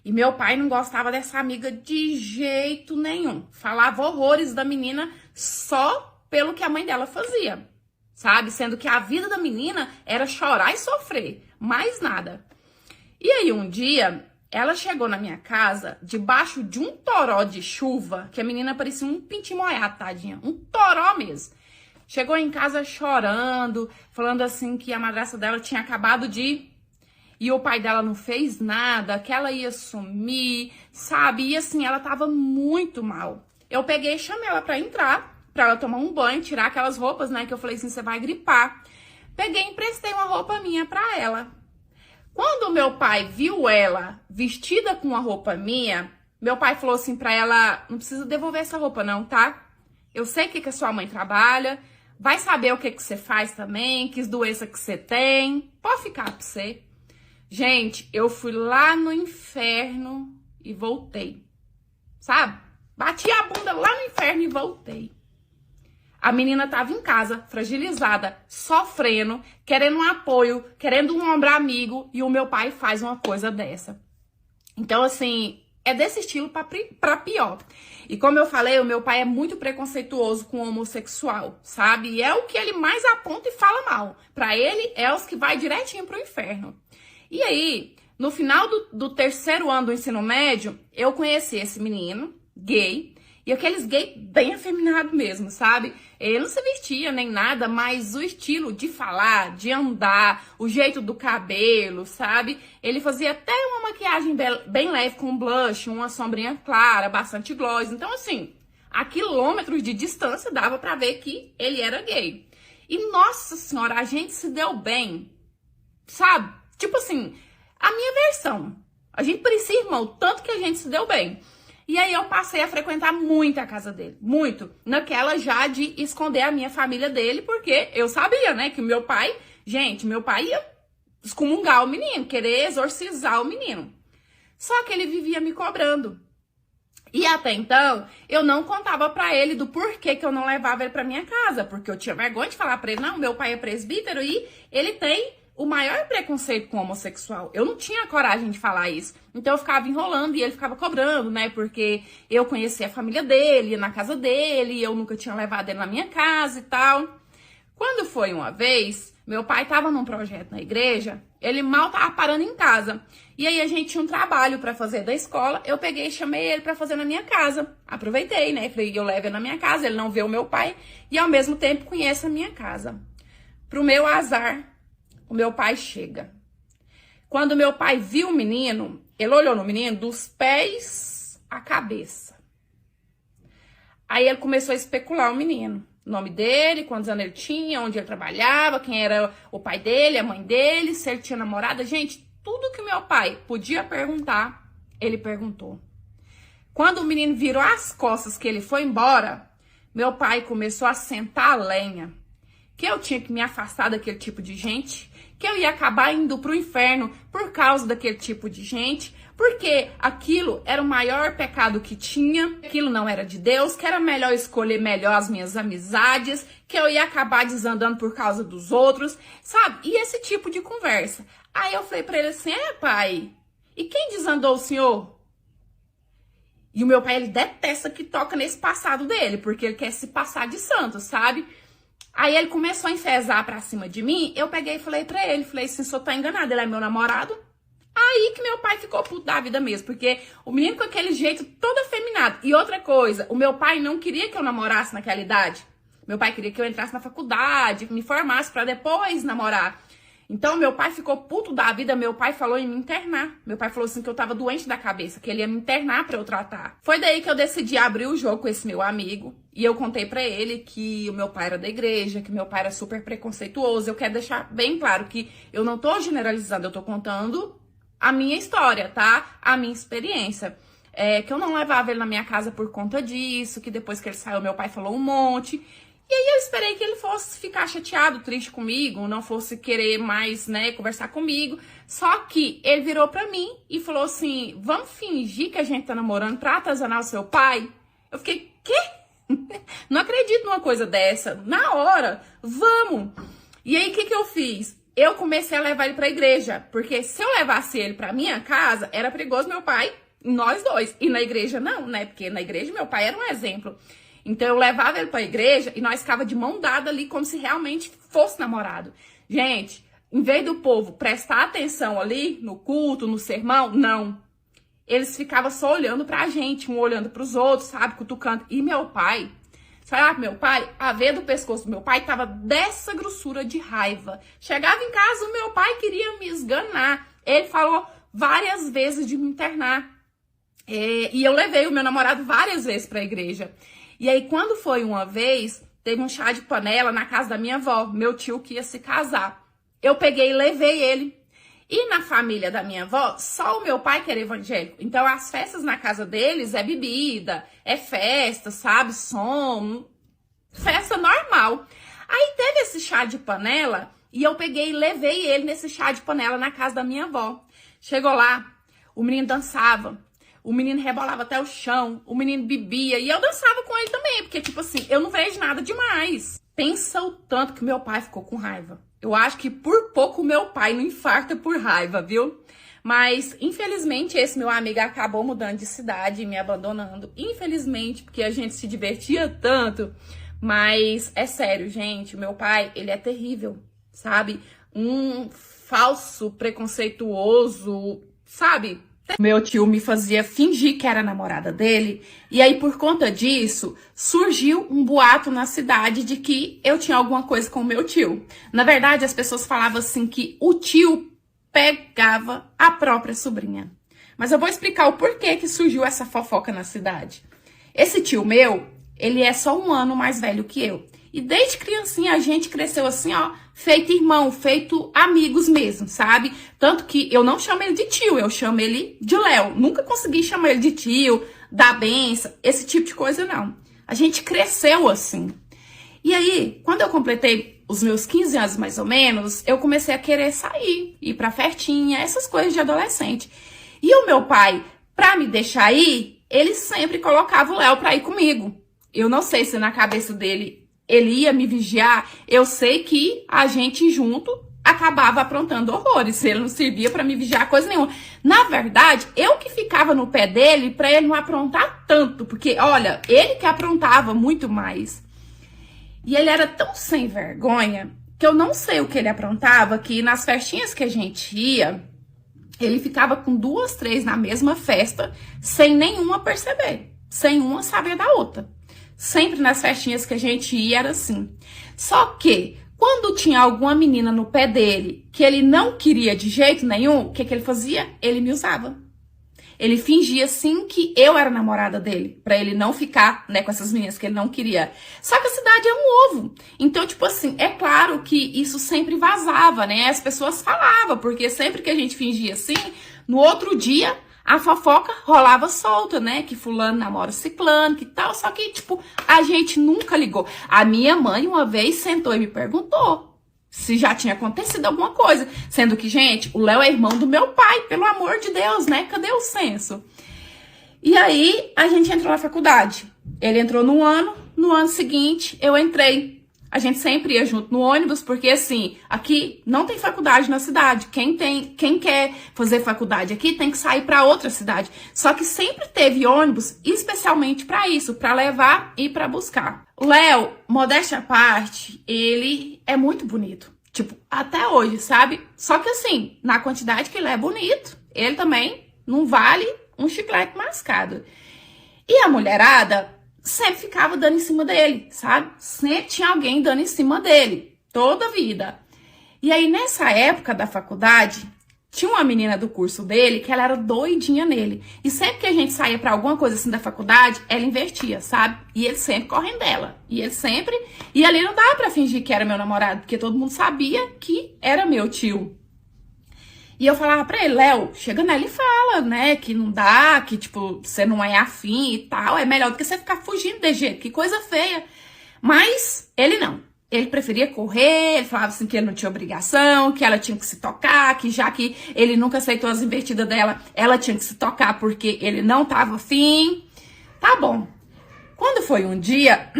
E meu pai não gostava dessa amiga de jeito nenhum. Falava horrores da menina só pelo que a mãe dela fazia, sabe? Sendo que a vida da menina era chorar e sofrer, mais nada. E aí um dia, ela chegou na minha casa debaixo de um toró de chuva, que a menina parecia um pintinho molhado, tadinha. Um toró mesmo. Chegou em casa chorando, falando assim que a madrasta dela tinha acabado de ir e o pai dela não fez nada, que ela ia sumir, sabe? E assim, ela tava muito mal. Eu peguei e chamei ela pra entrar, pra ela tomar um banho, tirar aquelas roupas, né? Que eu falei assim, você vai gripar. Peguei e emprestei uma roupa minha pra ela. Quando meu pai viu ela vestida com uma roupa minha, meu pai falou assim pra ela, não precisa devolver essa roupa não, tá? Eu sei o que a sua mãe trabalha, vai saber o que você faz também, que doença que você tem, pode ficar pra você. Gente, eu fui lá no inferno e voltei, sabe? Bati a bunda lá no inferno e voltei. A menina tava em casa, fragilizada, sofrendo, querendo um apoio, querendo um ombro amigo, e o meu pai faz uma coisa dessa. Então, assim, é desse estilo pra pior. E como eu falei, o meu pai é muito preconceituoso com o homossexual, sabe? E é o que ele mais aponta e fala mal. Pra ele, é os que vai direitinho pro inferno. E aí, no final do terceiro ano do ensino médio, eu conheci esse menino, gay, e aqueles gay bem afeminado mesmo, sabe? Ele não se vestia nem nada, mas o estilo de falar, de andar, o jeito do cabelo, sabe? Ele fazia até uma maquiagem bem leve com blush, uma sombrinha clara, bastante gloss. Então, assim, a quilômetros de distância dava pra ver que ele era gay. E, nossa senhora, a gente se deu bem, sabe? Tipo assim, a minha versão. A gente parecia irmão, tanto que a gente se deu bem. E aí eu passei a frequentar muito a casa dele, muito. Naquela já de esconder a minha família dele, porque eu sabia, né, que o meu pai, gente, meu pai ia excomungar o menino, querer exorcizar o menino. Só que ele vivia me cobrando. E até então, eu não contava pra ele do porquê que eu não levava ele pra minha casa, porque eu tinha vergonha de falar pra ele, não, meu pai é presbítero e ele tem o maior preconceito com homossexual. Eu não tinha coragem de falar isso. Então eu ficava enrolando e ele ficava cobrando, né? Porque eu conhecia a família dele, ia na casa dele, eu nunca tinha levado ele na minha casa e tal. Quando foi uma vez, meu pai tava num projeto na igreja, ele mal tava parando em casa. E aí a gente tinha um trabalho pra fazer da escola, eu peguei e chamei ele pra fazer na minha casa. Aproveitei, né? Falei, eu levo ele na minha casa, ele não vê o meu pai e ao mesmo tempo conhece a minha casa. Pro meu azar, o meu pai chega. Quando meu pai viu o menino, ele olhou no menino dos pés à cabeça. Aí ele começou a especular o menino. O nome dele, quantos anos ele tinha, onde ele trabalhava, quem era o pai dele, a mãe dele, se ele tinha namorada. Gente, tudo que meu pai podia perguntar, ele perguntou. Quando o menino virou as costas que ele foi embora, meu pai começou a sentar a lenha. Que eu tinha que me afastar daquele tipo de gente, que eu ia acabar indo pro inferno por causa daquele tipo de gente, porque aquilo era o maior pecado que tinha, aquilo não era de Deus, que era melhor escolher melhor as minhas amizades, que eu ia acabar desandando por causa dos outros, sabe? E esse tipo de conversa. Aí eu falei pra ele assim, pai, e quem desandou o senhor? E o meu pai, ele detesta que toca nesse passado dele, porque ele quer se passar de santo, sabe? Aí ele começou a enfesar pra cima de mim, eu peguei e falei pra ele, falei assim, o senhor tá enganado, ele é meu namorado. Aí que meu pai ficou puto da vida mesmo, porque o menino com aquele jeito todo afeminado. E outra coisa, o meu pai não queria que eu namorasse naquela idade. Meu pai queria que eu entrasse na faculdade, me formasse pra depois namorar. Então meu pai ficou puto da vida, meu pai falou em me internar. Meu pai falou assim que eu tava doente da cabeça, que ele ia me internar pra eu tratar. Foi daí que eu decidi abrir o jogo com esse meu amigo. E eu contei pra ele que o meu pai era da igreja, que meu pai era super preconceituoso. Eu quero deixar bem claro que eu não tô generalizando, eu tô contando a minha história, tá? A minha experiência. Que eu não levava ele na minha casa por conta disso, que depois que ele saiu, meu pai falou um monte. E aí eu esperei que ele fosse ficar chateado, triste comigo, não fosse querer mais, né, conversar comigo. Só que ele virou pra mim e falou assim, vamos fingir que a gente tá namorando pra atazanar o seu pai? Eu fiquei, quê? Não acredito numa coisa dessa. Na hora, vamos. E aí o que eu fiz? Eu comecei a levar ele pra igreja, porque se eu levasse ele pra minha casa, era perigoso meu pai, nós dois. E na igreja não, né, porque na igreja meu pai era um exemplo. Então eu levava ele pra igreja e nós ficava de mão dada ali como se realmente fosse namorado. Gente, em vez do povo prestar atenção ali no culto, no sermão, não. eles ficavam só olhando pra gente, um olhando pros outros, sabe, cutucando. E meu pai, você olhava pro meu pai, a veia do pescoço do meu pai tava dessa grossura de raiva. Chegava em casa, o meu pai queria me esganar. Ele falou várias vezes de me internar. E eu levei o meu namorado várias vezes pra igreja. E aí, quando foi uma vez, teve um chá de panela na casa da minha avó, meu tio que ia se casar. Eu peguei e levei ele. E na família da minha avó, só o meu pai que era evangélico. Então, as festas na casa deles é bebida, é festa, sabe? Som, festa normal. Aí teve esse chá de panela e eu peguei e levei ele nesse chá de panela na casa da minha avó. Chegou lá, o menino dançava, o menino rebolava até o chão, o menino bebia e eu dançava com ele também, porque, tipo assim, eu não vejo nada demais. Pensa o tanto que meu pai ficou com raiva. Eu acho que por pouco meu pai não infarta por raiva, viu? Mas, infelizmente, esse meu amigo acabou mudando de cidade e me abandonando. Infelizmente, porque a gente se divertia tanto. Mas, é sério, gente, o meu pai, ele é terrível, sabe? Um falso, preconceituoso, sabe? Meu tio me fazia fingir que era namorada dele, e aí por conta disso, surgiu um boato na cidade de que eu tinha alguma coisa com o meu tio. Na verdade, as pessoas falavam assim que o tio pegava a própria sobrinha. Mas eu vou explicar o porquê que surgiu essa fofoca na cidade. Esse tio meu, ele é só 1 ano mais velho que eu. E desde criancinha a gente cresceu assim, ó, feito irmão, feito amigos mesmo, sabe? Tanto que eu não chamo ele de tio, eu chamo ele de Léo. Nunca consegui chamar ele de tio, da benção, esse tipo de coisa não. A gente cresceu assim. E aí, quando eu completei os meus 15 anos mais ou menos, eu comecei a querer sair, ir pra festinha, essas coisas de adolescente. E o meu pai, pra me deixar ir, ele sempre colocava o Léo pra ir comigo. Eu não sei se na cabeça dele ele ia me vigiar, eu sei que a gente junto acabava aprontando horrores, ele não servia pra me vigiar coisa nenhuma. Na verdade, eu que ficava no pé dele pra ele não aprontar tanto, porque, olha, ele que aprontava muito mais. E ele era tão sem vergonha, que eu não sei o que ele aprontava, que nas festinhas que a gente ia, ele ficava com 2, 3 na mesma festa, sem nenhuma perceber, sem uma saber da outra. Sempre nas festinhas que a gente ia era assim. Só que, quando tinha alguma menina no pé dele que ele não queria de jeito nenhum, o que ele fazia? Ele me usava. Ele fingia, assim, que eu era namorada dele, pra ele não ficar, né, com essas meninas que ele não queria. Só que a cidade é um ovo. Então, tipo assim, é claro que isso sempre vazava, né? As pessoas falavam, porque sempre que a gente fingia assim, no outro dia a fofoca rolava solta, né? Que fulano namora ciclano, que tal. Só que, tipo, a gente nunca ligou. A minha mãe, uma vez, sentou e me perguntou se já tinha acontecido alguma coisa. Sendo que, gente, o Léo é irmão do meu pai, pelo amor de Deus, né? Cadê o senso? E aí, a gente entrou na faculdade. Ele entrou no ano seguinte, eu entrei. A gente sempre ia junto no ônibus, porque assim, aqui não tem faculdade na cidade. Quem quer fazer faculdade aqui tem que sair para outra cidade. Só que sempre teve ônibus especialmente para isso, para levar e para buscar. O Léo, modéstia à parte, ele é muito bonito. Tipo, até hoje, sabe? Só que assim, na quantidade que ele é bonito, ele também não vale um chiclete mascado. E a mulherada sempre ficava dando em cima dele, sabe? Sempre tinha alguém dando em cima dele, toda a vida. E aí, nessa época da faculdade, tinha uma menina do curso dele que ela era doidinha nele. E sempre que a gente saía pra alguma coisa assim da faculdade, ela invertia, sabe? E ele sempre correndo dela. E ele sempre... E ali não dava pra fingir que era meu namorado, porque todo mundo sabia que era meu tio. E eu falava pra ele, Léo, chega nela e fala, né, que não dá, que, tipo, você não é afim e tal, é melhor do que você ficar fugindo de jeito, que coisa feia. Mas ele não. Ele preferia correr, ele falava assim que ele não tinha obrigação, que ela tinha que se tocar, que já que ele nunca aceitou as invertidas dela, ela tinha que se tocar porque ele não tava afim. Tá bom. Quando foi um dia,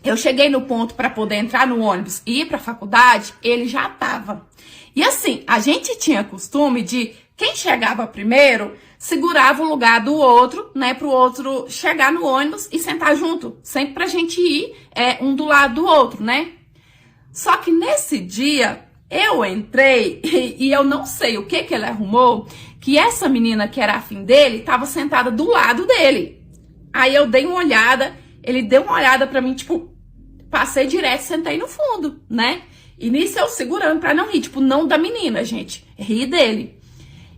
eu cheguei no ponto pra poder entrar no ônibus e ir pra faculdade, ele já tava. E assim, a gente tinha costume de quem chegava primeiro segurava o lugar do outro, né, pro outro chegar no ônibus e sentar junto, sempre pra gente ir um do lado do outro, né? Só que nesse dia eu entrei e eu não sei o que ele arrumou, que essa menina que era afim dele estava sentada do lado dele. Aí eu dei uma olhada, ele deu uma olhada pra mim, tipo, passei direto, sentei no fundo, né? E nisso eu segurando pra não rir, tipo, não da menina, gente, ri dele.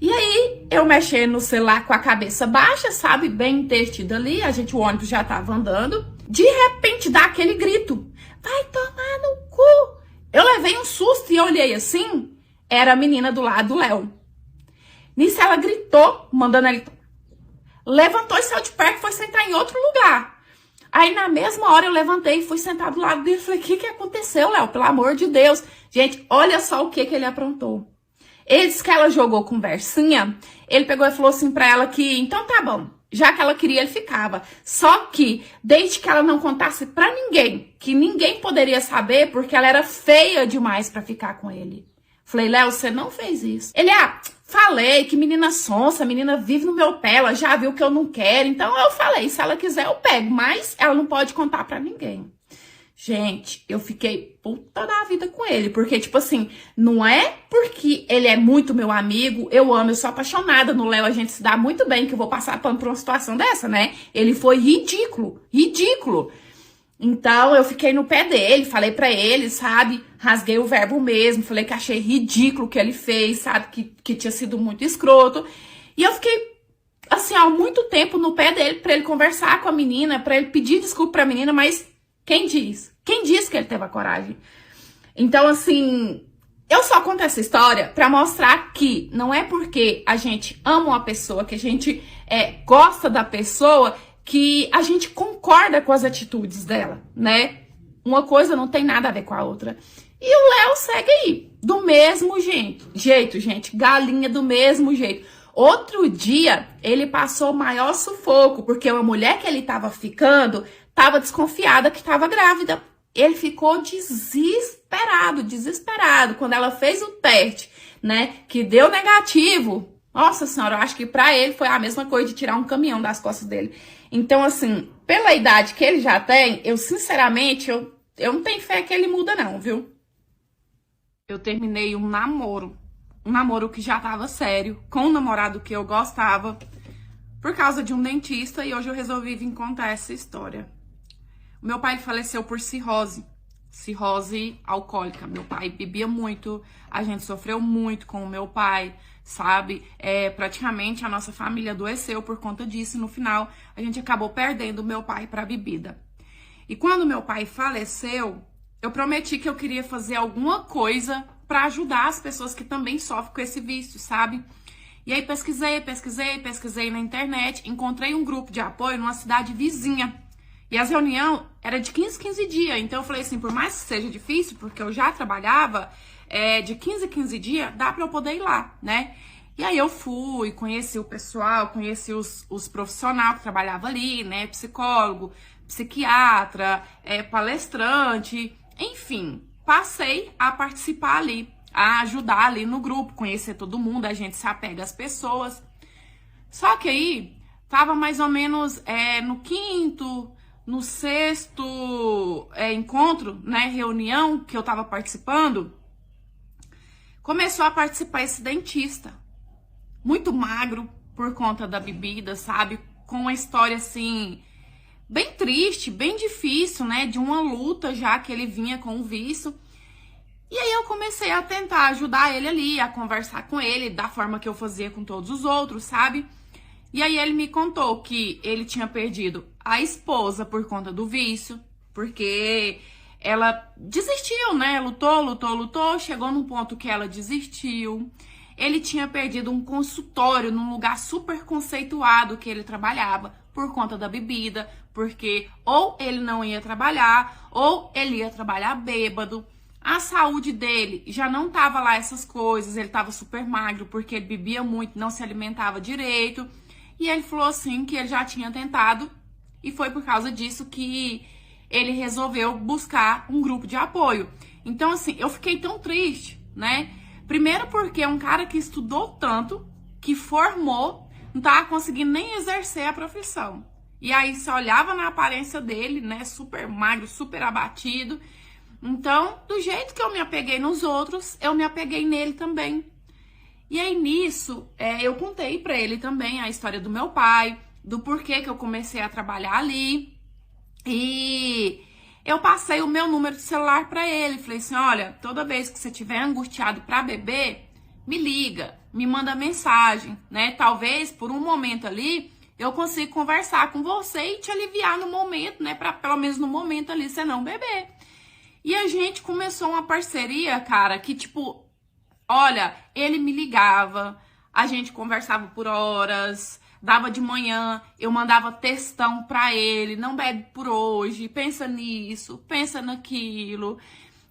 E aí eu mexendo no celular com a cabeça baixa, sabe, bem entretida ali, o ônibus já tava andando. De repente dá aquele grito, vai tomar no cu. Eu levei um susto e olhei assim, era a menina do lado do Léo. Nisso ela gritou, mandando ele... Levantou e saiu de perto e foi sentar em outro lugar. Aí na mesma hora eu levantei e fui sentar do lado dele. Falei, o que aconteceu, Léo? Pelo amor de Deus. Gente, olha só o que ele aprontou. Ele disse que ela jogou conversinha. Ele pegou e falou assim pra ela que, então tá bom. Já que ela queria, ele ficava. Só que, desde que ela não contasse pra ninguém, que ninguém poderia saber, porque ela era feia demais pra ficar com ele. Falei, Léo, você não fez isso. Ele, falei que menina sonsa, menina vive no meu pé, ela já viu que eu não quero. Então eu falei, se ela quiser eu pego, mas ela não pode contar pra ninguém. Gente, eu fiquei puta da vida com ele, porque tipo assim, não é porque ele é muito meu amigo, eu amo, eu sou apaixonada no Léo, a gente se dá muito bem que eu vou passar pano por uma situação dessa, né? Ele foi ridículo, ridículo. Então, eu fiquei no pé dele, falei pra ele, sabe? Rasguei o verbo mesmo, falei que achei ridículo o que ele fez, sabe? Que tinha sido muito escroto. E eu fiquei, assim, há muito tempo no pé dele pra ele conversar com a menina, pra ele pedir desculpa pra menina, mas quem diz? Quem disse que ele teve a coragem? Então, assim, eu só conto essa história pra mostrar que não é porque a gente ama uma pessoa, que a gente gosta da pessoa, que a gente concorda com as atitudes dela, né? Uma coisa não tem nada a ver com a outra. E o Léo segue aí, do mesmo jeito, gente, galinha do mesmo jeito. Outro dia, ele passou o maior sufoco, porque uma mulher que ele tava ficando, tava desconfiada que tava grávida. Ele ficou desesperado. Quando ela fez o teste, né, que deu negativo, nossa senhora, eu acho que pra ele foi a mesma coisa de tirar um caminhão das costas dele. Então, assim, pela idade que ele já tem, eu, sinceramente, eu não tenho fé que ele muda não, viu? Eu terminei um namoro que já tava sério, com um namorado que eu gostava, por causa de um dentista, e hoje eu resolvi vir contar essa história. O meu pai faleceu por cirrose alcoólica. Meu pai bebia muito, a gente sofreu muito com o meu pai, sabe? Praticamente a nossa família adoeceu por conta disso. No final, a gente acabou perdendo o meu pai para a bebida. E quando meu pai faleceu, eu prometi que eu queria fazer alguma coisa para ajudar as pessoas que também sofrem com esse vício, sabe? E aí pesquisei na internet, encontrei um grupo de apoio numa cidade vizinha. E as reuniões eram de 15 dias. Então eu falei assim, por mais que seja difícil, porque eu já trabalhava, de 15 dias, dá pra eu poder ir lá, né? E aí eu fui, conheci o pessoal, conheci os profissionais que trabalhavam ali, né? Psicólogo, psiquiatra, palestrante, enfim. Passei a participar ali, a ajudar ali no grupo, conhecer todo mundo, a gente se apega às pessoas. Só que aí, tava mais ou menos no sexto encontro, né, reunião que eu tava participando, começou a participar esse dentista, muito magro por conta da bebida, sabe, com uma história assim, bem triste, bem difícil, né, de uma luta já que ele vinha com o vício. E aí eu comecei a tentar ajudar ele ali, a conversar com ele da forma que eu fazia com todos os outros, sabe? E aí ele me contou que ele tinha perdido a esposa por conta do vício, porque ela desistiu, né? Lutou, chegou num ponto que ela desistiu. Ele tinha perdido um consultório num lugar super conceituado que ele trabalhava por conta da bebida, porque ou ele não ia trabalhar, ou ele ia trabalhar bêbado. A saúde dele já não tava lá essas coisas, ele tava super magro porque ele bebia muito, não se alimentava direito. E ele falou assim que ele já tinha tentado e foi por causa disso que ele resolveu buscar um grupo de apoio. Então, assim, eu fiquei tão triste, né? Primeiro porque é um cara que estudou tanto, que formou, não tava conseguindo nem exercer a profissão. E aí você olhava na aparência dele, né? Super magro, super abatido. Então, do jeito que eu me apeguei nos outros, eu me apeguei nele também. E aí nisso, eu contei pra ele também a história do meu pai, do porquê que eu comecei a trabalhar ali. E eu passei o meu número de celular pra ele. Falei assim, olha, toda vez que você estiver angustiado pra beber, me liga, me manda mensagem, né? Talvez por um momento ali eu consiga conversar com você e te aliviar no momento, né? Pra pelo menos no momento ali você não beber. E a gente começou uma parceria, cara, que tipo, olha, ele me ligava, a gente conversava por horas, dava de manhã, eu mandava textão pra ele, não bebe por hoje, pensa nisso, pensa naquilo.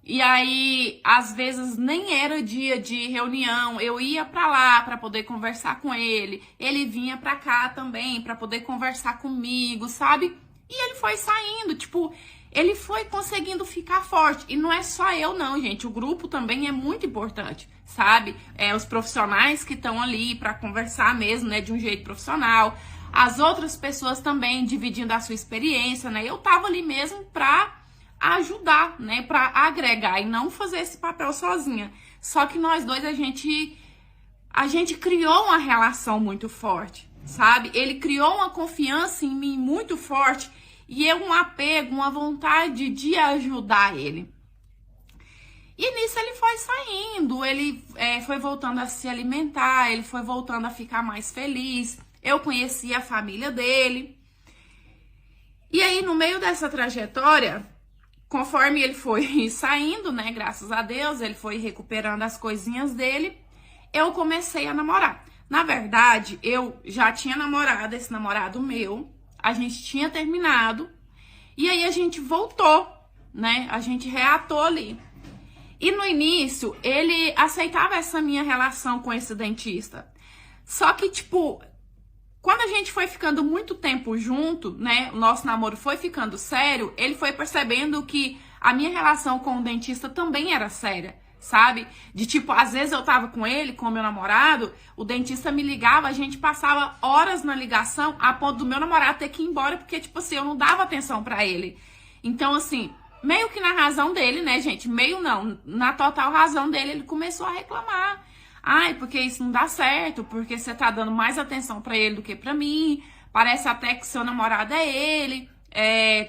E aí, às vezes, nem era dia de reunião, eu ia pra lá pra poder conversar com ele vinha pra cá também pra poder conversar comigo, sabe? E ele foi saindo, tipo, ele foi conseguindo ficar forte. E não é só eu não, gente, o grupo também é muito importante, sabe? Os profissionais que estão ali pra conversar mesmo, né, de um jeito profissional. As outras pessoas também dividindo a sua experiência, né? Eu tava ali mesmo pra ajudar, né, para agregar e não fazer esse papel sozinha. Só que nós dois a gente criou uma relação muito forte, sabe? Ele criou uma confiança em mim muito forte e eu um apego, uma vontade de ajudar ele. E nisso ele foi saindo, ele foi voltando a se alimentar, ele foi voltando a ficar mais feliz. Eu conheci a família dele. E aí, no meio dessa trajetória, conforme ele foi saindo, né, graças a Deus, ele foi recuperando as coisinhas dele, eu comecei a namorar. Na verdade, eu já tinha namorado, esse namorado meu, a gente tinha terminado, e aí a gente voltou, né, a gente reatou ali. E no início, ele aceitava essa minha relação com esse dentista. Só que, tipo, quando a gente foi ficando muito tempo junto, né, o nosso namoro foi ficando sério, ele foi percebendo que a minha relação com o dentista também era séria, sabe? De tipo, às vezes eu tava com ele, com o meu namorado, o dentista me ligava, a gente passava horas na ligação a ponto do meu namorado ter que ir embora, porque, tipo assim, eu não dava atenção pra ele. Então, assim, meio que na razão dele, né, gente? Meio não, na total razão dele, ele começou a reclamar. Ai, porque isso não dá certo, porque você tá dando mais atenção pra ele do que pra mim, parece até que seu namorado é ele,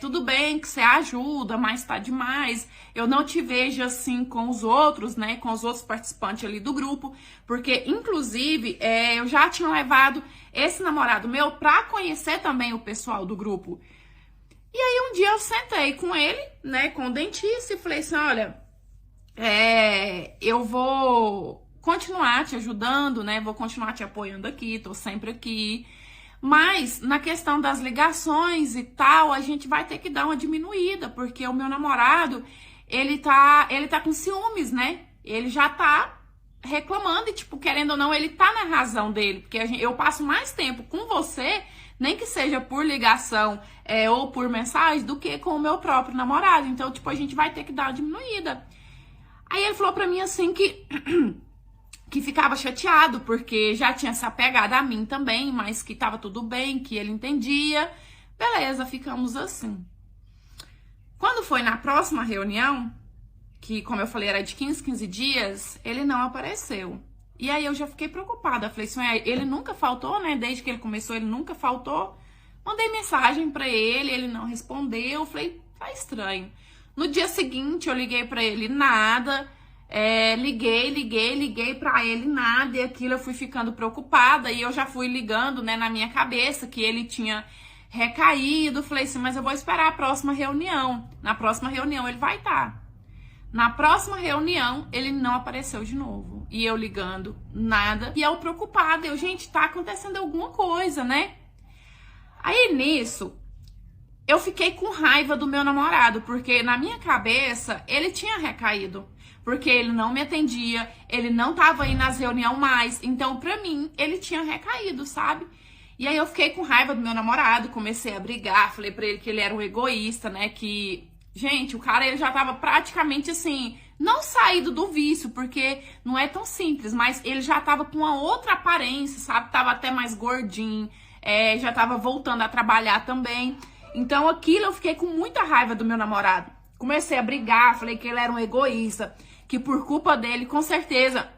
tudo bem que você ajuda, mas tá demais, eu não te vejo assim com os outros, né, com os outros participantes ali do grupo, porque inclusive eu já tinha levado esse namorado meu pra conhecer também o pessoal do grupo. E aí um dia eu sentei com ele, né, com o dentista e falei assim, olha, eu vou continuar te ajudando, né? Vou continuar te apoiando aqui, tô sempre aqui. Mas na questão das ligações e tal, a gente vai ter que dar uma diminuída, porque o meu namorado, ele tá com ciúmes, né? Ele já tá reclamando e, tipo, querendo ou não, ele tá na razão dele, porque eu passo mais tempo com você, nem que seja por ligação ou por mensagem, do que com o meu próprio namorado. Então, tipo, a gente vai ter que dar uma diminuída. Aí ele falou pra mim assim que ficava chateado, porque já tinha se apegado a mim também, mas que tava tudo bem, que ele entendia. Beleza, ficamos assim. Quando foi na próxima reunião, que como eu falei era de 15 dias, ele não apareceu. E aí eu já fiquei preocupada, falei assim, ele nunca faltou, né, desde que ele começou ele nunca faltou. Mandei mensagem pra ele não respondeu, falei, tá estranho. No dia seguinte eu liguei pra ele, nada. Liguei pra ele, nada, e aquilo eu fui ficando preocupada, e eu já fui ligando, né, na minha cabeça, que ele tinha recaído, falei assim, mas eu vou esperar a próxima reunião, na próxima reunião ele vai estar. Na próxima reunião, ele não apareceu de novo, e eu ligando, nada, e eu preocupada, gente, tá acontecendo alguma coisa, né? Aí nisso, eu fiquei com raiva do meu namorado, porque na minha cabeça, ele tinha recaído. Porque ele não me atendia, ele não tava aí nas reuniões mais. Então, pra mim, ele tinha recaído, sabe? E aí eu fiquei com raiva do meu namorado, comecei a brigar, falei pra ele que ele era um egoísta, né? Que, gente, o cara ele já tava praticamente assim, não saído do vício, porque não é tão simples, mas ele já tava com uma outra aparência, sabe? Tava até mais gordinho, já tava voltando a trabalhar também. Então aquilo eu fiquei com muita raiva do meu namorado. Comecei a brigar, falei que ele era um egoísta, que por culpa dele, com certeza,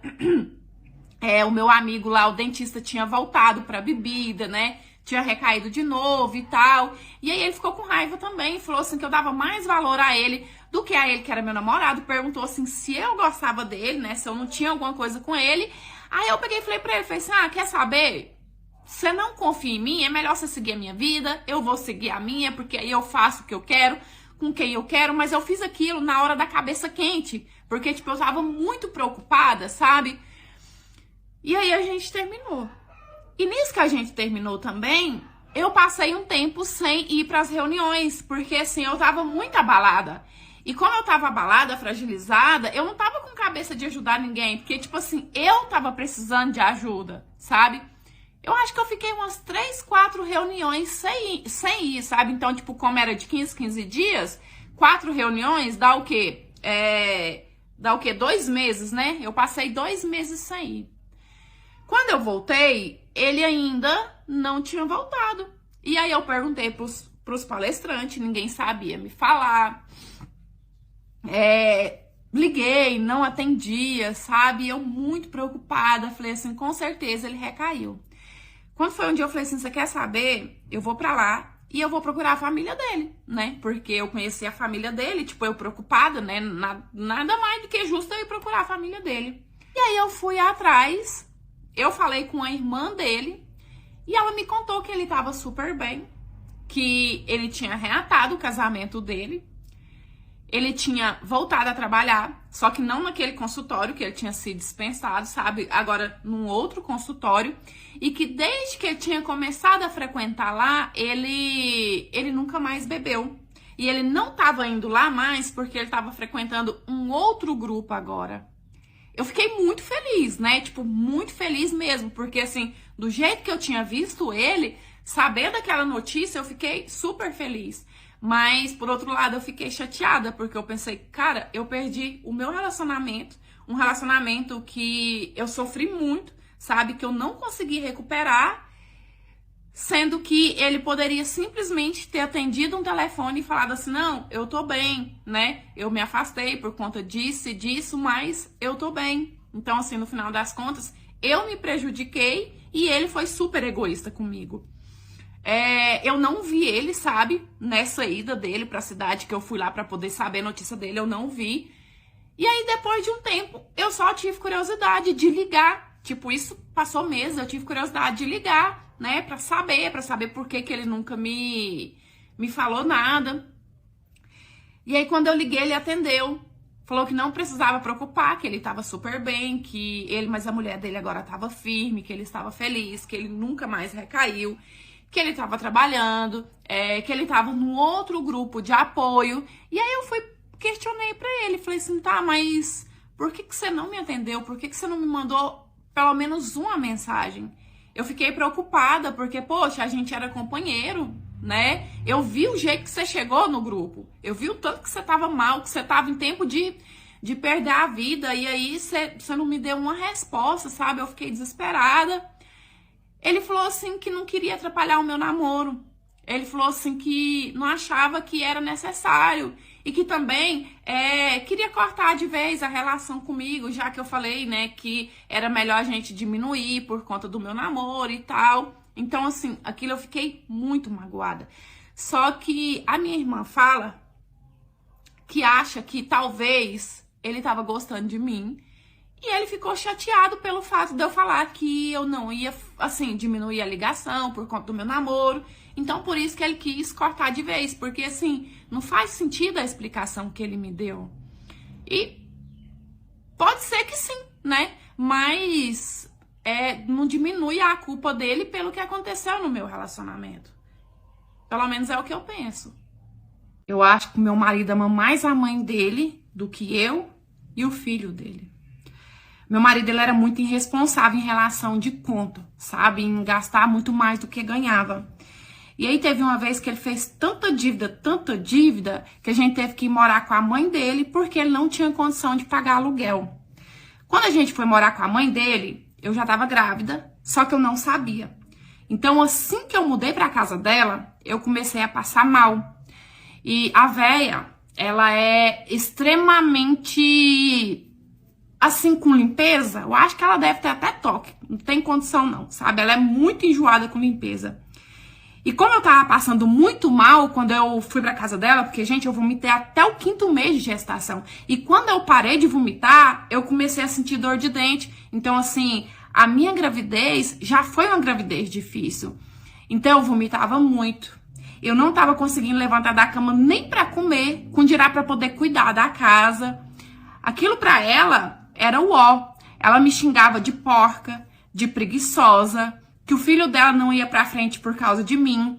o meu amigo lá, o dentista, tinha voltado pra bebida, né? Tinha recaído de novo e tal. E aí ele ficou com raiva também, falou assim que eu dava mais valor a ele do que a ele, que era meu namorado. Perguntou assim se eu gostava dele, né? Se eu não tinha alguma coisa com ele. Aí eu peguei e falei pra ele, falei assim, quer saber? Você não confia em mim, é melhor você seguir a minha vida, eu vou seguir a minha, porque aí eu faço o que eu quero, com quem eu quero, mas eu fiz aquilo na hora da cabeça quente, porque, tipo, eu tava muito preocupada, sabe? E aí a gente terminou. E nisso que a gente terminou também, eu passei um tempo sem ir pras reuniões, porque, assim, eu tava muito abalada. E como eu tava abalada, fragilizada, eu não tava com cabeça de ajudar ninguém, porque, tipo assim, eu tava precisando de ajuda, sabe? Eu acho que eu fiquei umas 3, 4 reuniões sem ir, sabe? Então, tipo, como era de 15 dias, 4 reuniões dá o quê? Dá o quê? 2 meses, né? Eu passei 2 meses sem ir. Quando eu voltei, ele ainda não tinha voltado. E aí eu perguntei pros palestrantes, ninguém sabia me falar. Liguei, não atendia, sabe? Eu muito preocupada, falei assim, com certeza ele recaiu. Quando foi um dia eu falei assim, você quer saber? Eu vou pra lá e eu vou procurar a família dele, né? Porque eu conheci a família dele, tipo, eu preocupada, né? Nada mais do que justo eu ir procurar a família dele. E aí eu fui atrás, eu falei com a irmã dele e ela me contou que ele tava super bem, que ele tinha reatado o casamento dele, ele tinha voltado a trabalhar, só que não naquele consultório que ele tinha sido dispensado, sabe? Agora num outro consultório. E que desde que ele tinha começado a frequentar lá, ele nunca mais bebeu. E ele não estava indo lá mais porque ele estava frequentando um outro grupo agora. Eu fiquei muito feliz, né? Tipo, muito feliz mesmo. Porque assim, do jeito que eu tinha visto ele, sabendo daquela notícia, eu fiquei super feliz. Mas, por outro lado, eu fiquei chateada, porque eu pensei, cara, eu perdi o meu relacionamento, um relacionamento que eu sofri muito, sabe, que eu não consegui recuperar, sendo que ele poderia simplesmente ter atendido um telefone e falado assim, não, eu tô bem, né, eu me afastei por conta disso e disso, mas eu tô bem. Então, assim, no final das contas, eu me prejudiquei e ele foi super egoísta comigo. Eu não vi ele, sabe, nessa ida dele pra cidade que eu fui lá pra poder saber a notícia dele, eu não vi. E aí, depois de um tempo, eu só tive curiosidade de ligar. Tipo, isso passou meses, eu tive curiosidade de ligar, né, pra saber por que ele nunca me falou nada. E aí, quando eu liguei, ele atendeu. Falou que não precisava preocupar, que ele tava super bem, que ele, mas a mulher dele agora tava firme, que ele estava feliz, que ele nunca mais recaiu, que ele estava trabalhando, que ele estava num outro grupo de apoio. E aí eu questionei pra ele, falei assim, tá, mas por que você não me atendeu? Por que você não me mandou pelo menos uma mensagem? Eu fiquei preocupada, porque, poxa, a gente era companheiro, né? Eu vi o jeito que você chegou no grupo, eu vi o tanto que você tava mal, que você tava em tempo de perder a vida, e aí você não me deu uma resposta, sabe? Eu fiquei desesperada. Ele falou assim que não queria atrapalhar o meu namoro. Ele falou assim que não achava que era necessário. E que também queria cortar de vez a relação comigo, já que eu falei, né, que era melhor a gente diminuir por conta do meu namoro e tal. Então, assim, aquilo eu fiquei muito magoada. Só que a minha irmã fala que acha que talvez ele tava gostando de mim. E ele ficou chateado pelo fato de eu falar que eu não ia, assim, diminuir a ligação por conta do meu namoro. Então, por isso que ele quis cortar de vez. Porque, assim, não faz sentido a explicação que ele me deu. E pode ser que sim, né? Mas não diminui a culpa dele pelo que aconteceu no meu relacionamento. Pelo menos é o que eu penso. Eu acho que o meu marido ama mais a mãe dele do que eu e o filho dele. Meu marido, ele era muito irresponsável em relação de conta, sabe? Em gastar muito mais do que ganhava. E aí teve uma vez que ele fez tanta dívida, que a gente teve que ir morar com a mãe dele porque ele não tinha condição de pagar aluguel. Quando a gente foi morar com a mãe dele, eu já estava grávida, só que eu não sabia. Então, assim que eu mudei para casa dela, eu comecei a passar mal. E a véia, ela é extremamente assim, com limpeza, eu acho que ela deve ter até toque. Não tem condição não, sabe? Ela é muito enjoada com limpeza. E como eu tava passando muito mal quando eu fui pra casa dela, porque, gente, eu vomitei até o 5º mês de gestação. E quando eu parei de vomitar, eu comecei a sentir dor de dente. Então, assim, a minha gravidez já foi uma gravidez difícil. Então, eu vomitava muito. Eu não tava conseguindo levantar da cama nem pra comer, com dirá pra poder cuidar da casa. Aquilo pra ela era o ó. Ela me xingava de porca, de preguiçosa, que o filho dela não ia pra frente por causa de mim,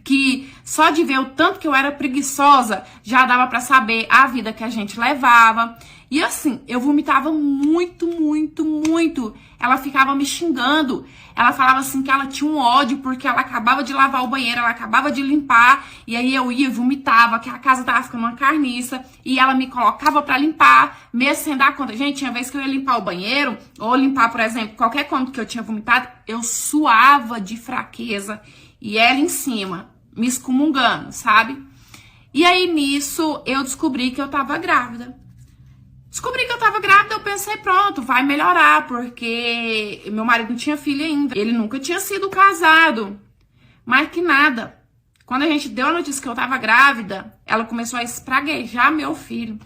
que só de ver o tanto que eu era preguiçosa já dava pra saber a vida que a gente levava. E assim, eu vomitava muito, muito, muito. Ela ficava me xingando. Ela falava assim que ela tinha um ódio porque ela acabava de lavar o banheiro, ela acabava de limpar, e aí eu ia e vomitava, que a casa tava ficando uma carniça, e ela me colocava pra limpar, mesmo sem dar conta. Gente, tinha vez que eu ia limpar o banheiro, ou limpar, por exemplo, qualquer cômodo que eu tinha vomitado, eu suava de fraqueza, e ela em cima, me excomungando, sabe? E aí, nisso, eu descobri que eu tava grávida. Descobri que eu tava grávida, eu pensei, pronto, vai melhorar, porque meu marido não tinha filho ainda. Ele nunca tinha sido casado. Mas que nada. Quando a gente deu a notícia que eu tava grávida, ela começou a espraguejar meu filho.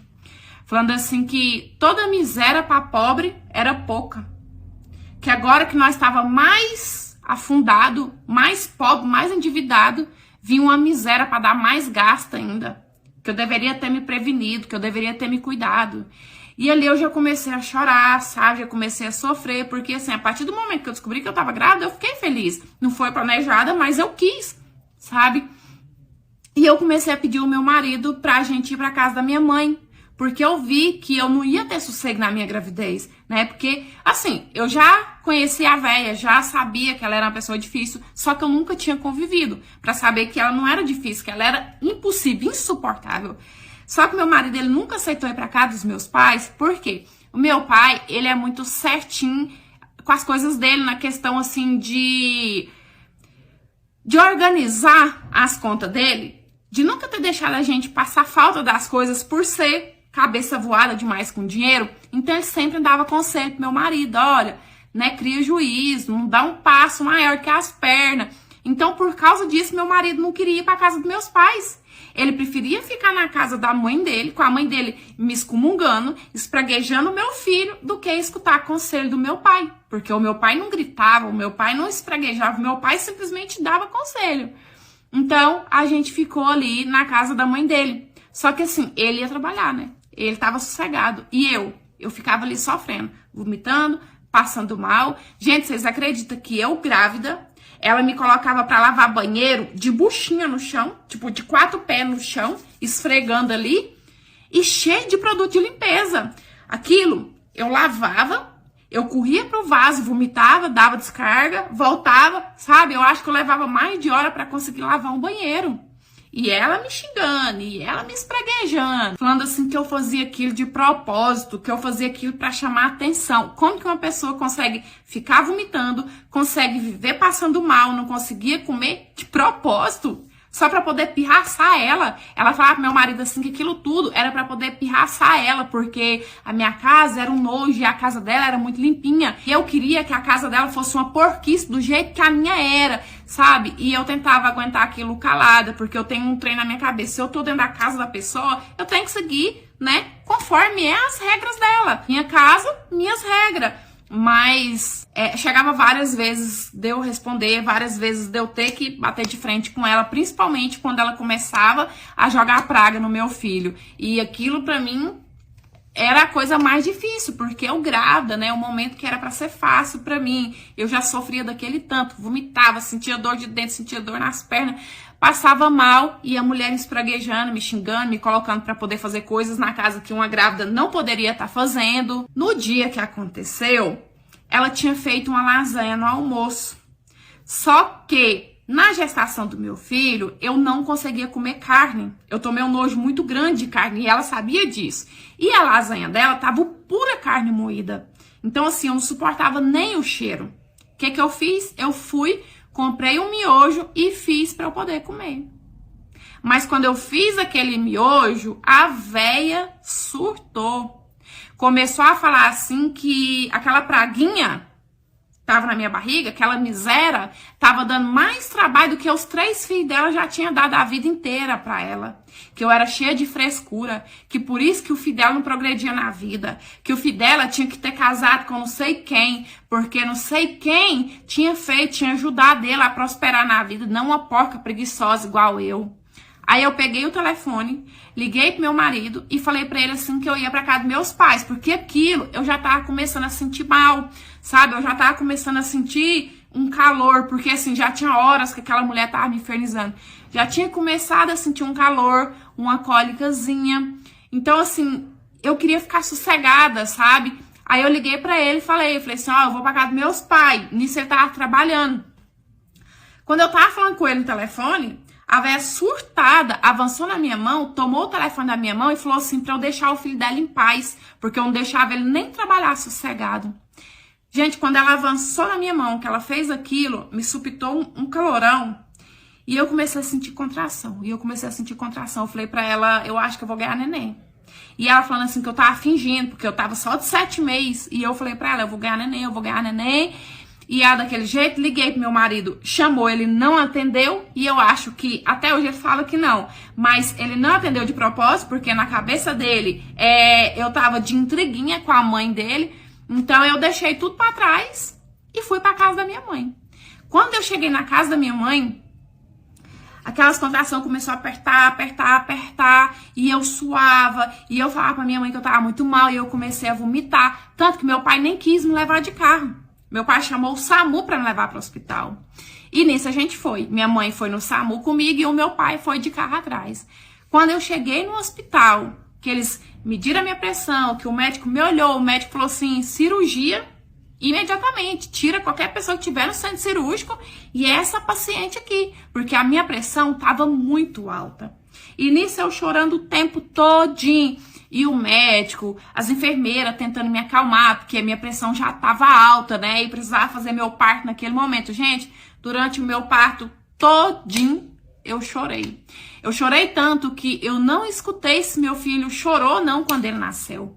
Falando assim que toda miséria pra pobre era pouca. Que agora que nós tava mais afundado, mais pobre, mais endividado, vinha uma miséria pra dar mais gasto ainda. Que eu deveria ter me prevenido, que eu deveria ter me cuidado. E ali eu já comecei a chorar, sabe? Já comecei a sofrer, porque assim, a partir do momento que eu descobri que eu tava grávida, eu fiquei feliz. Não foi planejada, mas eu quis, sabe? E eu comecei a pedir o meu marido pra gente ir pra casa da minha mãe, porque eu vi que eu não ia ter sossego na minha gravidez, né? Porque, assim, eu já conhecia a véia, já sabia que ela era uma pessoa difícil, só que eu nunca tinha convivido pra saber que ela não era difícil, que ela era impossível, insuportável. Só que meu marido, ele nunca aceitou ir pra casa dos meus pais, por quê? O meu pai, ele é muito certinho com as coisas dele, na questão, assim, de organizar as contas dele, de nunca ter deixado a gente passar falta das coisas por ser cabeça voada demais com dinheiro. Então ele sempre dava conselho pro meu marido, olha, né, cria juízo, não dá um passo maior que as pernas. Então por causa disso meu marido não queria ir pra casa dos meus pais. Ele preferia ficar na casa da mãe dele, com a mãe dele me excomungando, espraguejando o meu filho, do que escutar conselho do meu pai. Porque o meu pai não gritava, o meu pai não espraguejava, o meu pai simplesmente dava conselho. Então a gente ficou ali na casa da mãe dele. Só que assim, ele ia trabalhar, né? Ele tava sossegado. E eu ficava ali sofrendo, vomitando, passando mal. Gente, vocês acreditam que eu, grávida, ela me colocava pra lavar banheiro de buchinha no chão, tipo de 4 pés no chão, esfregando ali, e cheio de produto de limpeza. Aquilo, eu lavava, eu corria pro vaso, vomitava, dava descarga, voltava, sabe? Eu acho que eu levava mais de hora pra conseguir lavar um banheiro. E ela me xingando, e ela me espraguejando, falando assim que eu fazia aquilo de propósito, que eu fazia aquilo pra chamar atenção. Como que uma pessoa consegue ficar vomitando, consegue viver passando mal, não conseguia comer de propósito, só pra poder pirraçar ela? Ela falava pro meu marido assim que aquilo tudo era pra poder pirraçar ela, porque a minha casa era um nojo e a casa dela era muito limpinha. E eu queria que a casa dela fosse uma porquice do jeito que a minha era, sabe? E eu tentava aguentar aquilo calada, porque eu tenho um trem na minha cabeça. Se eu tô dentro da casa da pessoa, eu tenho que seguir, né? Conforme as regras dela. Minha casa, minhas regras. Mas chegava várias vezes de eu responder, várias vezes de eu ter que bater de frente com ela, principalmente quando ela começava a jogar praga no meu filho. E aquilo pra mim era a coisa mais difícil, porque eu grávida, né? O momento que era pra ser fácil pra mim. Eu já sofria daquele tanto, vomitava, sentia dor de dentro, sentia dor nas pernas, passava mal e a mulher me espraguejando, me xingando, me colocando pra poder fazer coisas na casa que uma grávida não poderia estar fazendo. No dia que aconteceu, ela tinha feito uma lasanha no almoço. Só que na gestação do meu filho, eu não conseguia comer carne. Eu tomei um nojo muito grande de carne e ela sabia disso. E a lasanha dela tava pura carne moída. Então assim, eu não suportava nem o cheiro. O que eu fiz? Eu fui, comprei um miojo e fiz para eu poder comer. Mas quando eu fiz aquele miojo, a véia surtou. começou a falar assim que aquela praguinha tava na minha barriga, aquela miséria, tava dando mais trabalho do que os 3 filhos dela já tinha dado a vida inteira pra ela. Que eu era cheia de frescura, que por isso que o filho dela não progredia na vida, que o filho dela tinha que ter casado com não sei quem, porque não sei quem tinha ajudado ele a prosperar na vida, não uma porca preguiçosa igual eu. Aí eu peguei o telefone, liguei pro meu marido e falei pra ele assim que eu ia pra casa dos meus pais, porque aquilo eu já tava começando a sentir mal, sabe? Eu já tava começando a sentir um calor, porque assim, já tinha horas que aquela mulher tava me infernizando. Já tinha começado a sentir um calor, uma cólicazinha. Então assim, eu queria ficar sossegada, sabe? Aí eu liguei pra ele e falei assim, ó, eu vou pra casa dos meus pais. Nisso ele tava trabalhando. Quando eu tava falando com ele no telefone, a véia surtada avançou na minha mão, tomou o telefone da minha mão e falou assim pra eu deixar o filho dela em paz, porque eu não deixava ele nem trabalhar sossegado. Gente, quando ela avançou na minha mão, que ela fez aquilo, me supitou um calorão e eu comecei a sentir contração. Eu falei pra ela, eu acho que eu vou ganhar neném. E ela falando assim que eu tava fingindo, porque eu tava só de 7 meses. E eu falei pra ela, eu vou ganhar neném. E ela daquele jeito, liguei pro meu marido, chamou, ele não atendeu. E eu acho que, até hoje ele fala que não. Mas ele não atendeu de propósito, porque na cabeça dele, eu tava de intriguinha com a mãe dele. Então eu deixei tudo pra trás e fui pra casa da minha mãe. Quando eu cheguei na casa da minha mãe, aquelas contrações começou a apertar, e eu suava, e eu falava pra minha mãe que eu tava muito mal, e eu comecei a vomitar, tanto que meu pai nem quis me levar de carro. Meu pai chamou o SAMU pra me levar pro hospital. E nisso a gente foi. Minha mãe foi no SAMU comigo e o meu pai foi de carro atrás. Quando eu cheguei no hospital, que eles mediram a minha pressão, que o médico me olhou, o médico falou assim, cirurgia, imediatamente, tira qualquer pessoa que tiver no centro cirúrgico e essa paciente aqui, porque a minha pressão tava muito alta. E nisso eu chorando o tempo todinho. E o médico, as enfermeiras tentando me acalmar, porque a minha pressão já tava alta, né? E precisava fazer meu parto naquele momento. Gente, durante o meu parto todinho, eu chorei. Eu chorei tanto que eu não escutei se meu filho chorou ou não quando ele nasceu.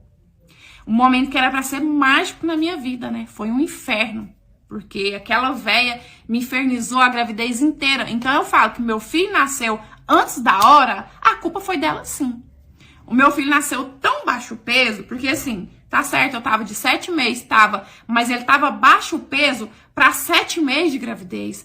Um momento que era pra ser mágico na minha vida, né? Foi um inferno. Porque aquela véia me infernizou a gravidez inteira. Então eu falo que meu filho nasceu antes da hora, a culpa foi dela sim. O meu filho nasceu tão baixo peso, porque assim, tá certo, eu tava de 7 meses, mas ele tava baixo peso para 7 meses de gravidez.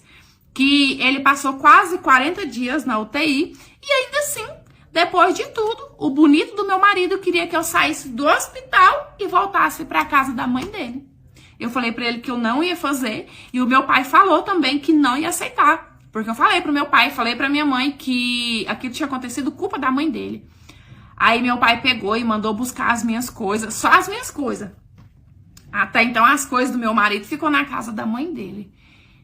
Que ele passou quase 40 dias na UTI, e ainda assim, depois de tudo, o bonito do meu marido queria que eu saísse do hospital e voltasse para casa da mãe dele. Eu falei para ele que eu não ia fazer, e o meu pai falou também que não ia aceitar. Porque eu falei pro meu pai, falei pra minha mãe que aquilo tinha acontecido culpa da mãe dele. Aí meu pai pegou e mandou buscar as minhas coisas, só as minhas coisas. Até então as coisas do meu marido ficou na casa da mãe dele.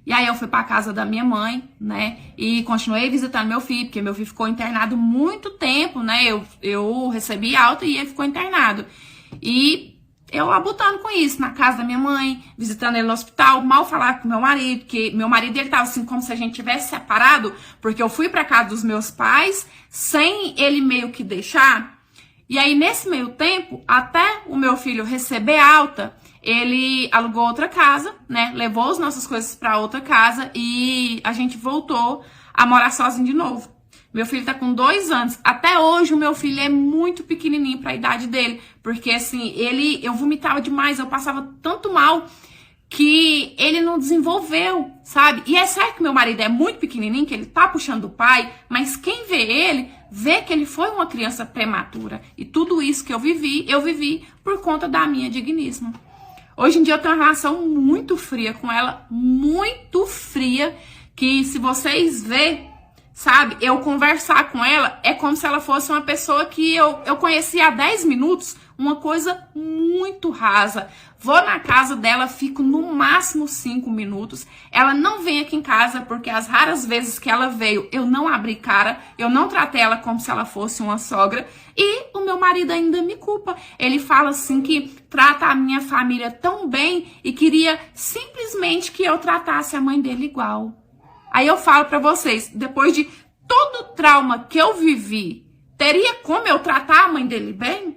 E aí eu fui pra casa da minha mãe, né, e continuei visitando meu filho, porque meu filho ficou internado muito tempo, né, eu recebi alta e ele ficou internado. E eu labutando com isso, na casa da minha mãe, visitando ele no hospital, mal falar com meu marido, porque meu marido, ele tava assim, como se a gente tivesse separado, porque eu fui pra casa dos meus pais, sem ele meio que deixar. E aí, nesse meio tempo, até o meu filho receber alta, ele alugou outra casa, né, levou as nossas coisas pra outra casa e a gente voltou a morar sozinho de novo. Meu filho tá com 2 anos. Até hoje o meu filho é muito pequenininho pra idade dele. Porque assim, eu vomitava demais, eu passava tanto mal que ele não desenvolveu, sabe? E é certo que meu marido é muito pequenininho, que ele tá puxando o pai, mas quem vê ele, vê que ele foi uma criança prematura. E tudo isso que eu vivi por conta da minha digníssima. Hoje em dia eu tenho uma relação muito fria com ela, muito fria, que se vocês verem, sabe, eu conversar com ela é como se ela fosse uma pessoa que eu conheci há 10 minutos, uma coisa muito rasa. Vou na casa dela, fico no máximo 5 minutos. Ela não vem aqui em casa, porque as raras vezes que ela veio, eu não abri cara, eu não tratei ela como se ela fosse uma sogra. E o meu marido ainda me culpa. Ele fala assim que trata a minha família tão bem e queria simplesmente que eu tratasse a mãe dele igual. Aí eu falo pra vocês, depois de todo o trauma que eu vivi, teria como eu tratar a mãe dele bem?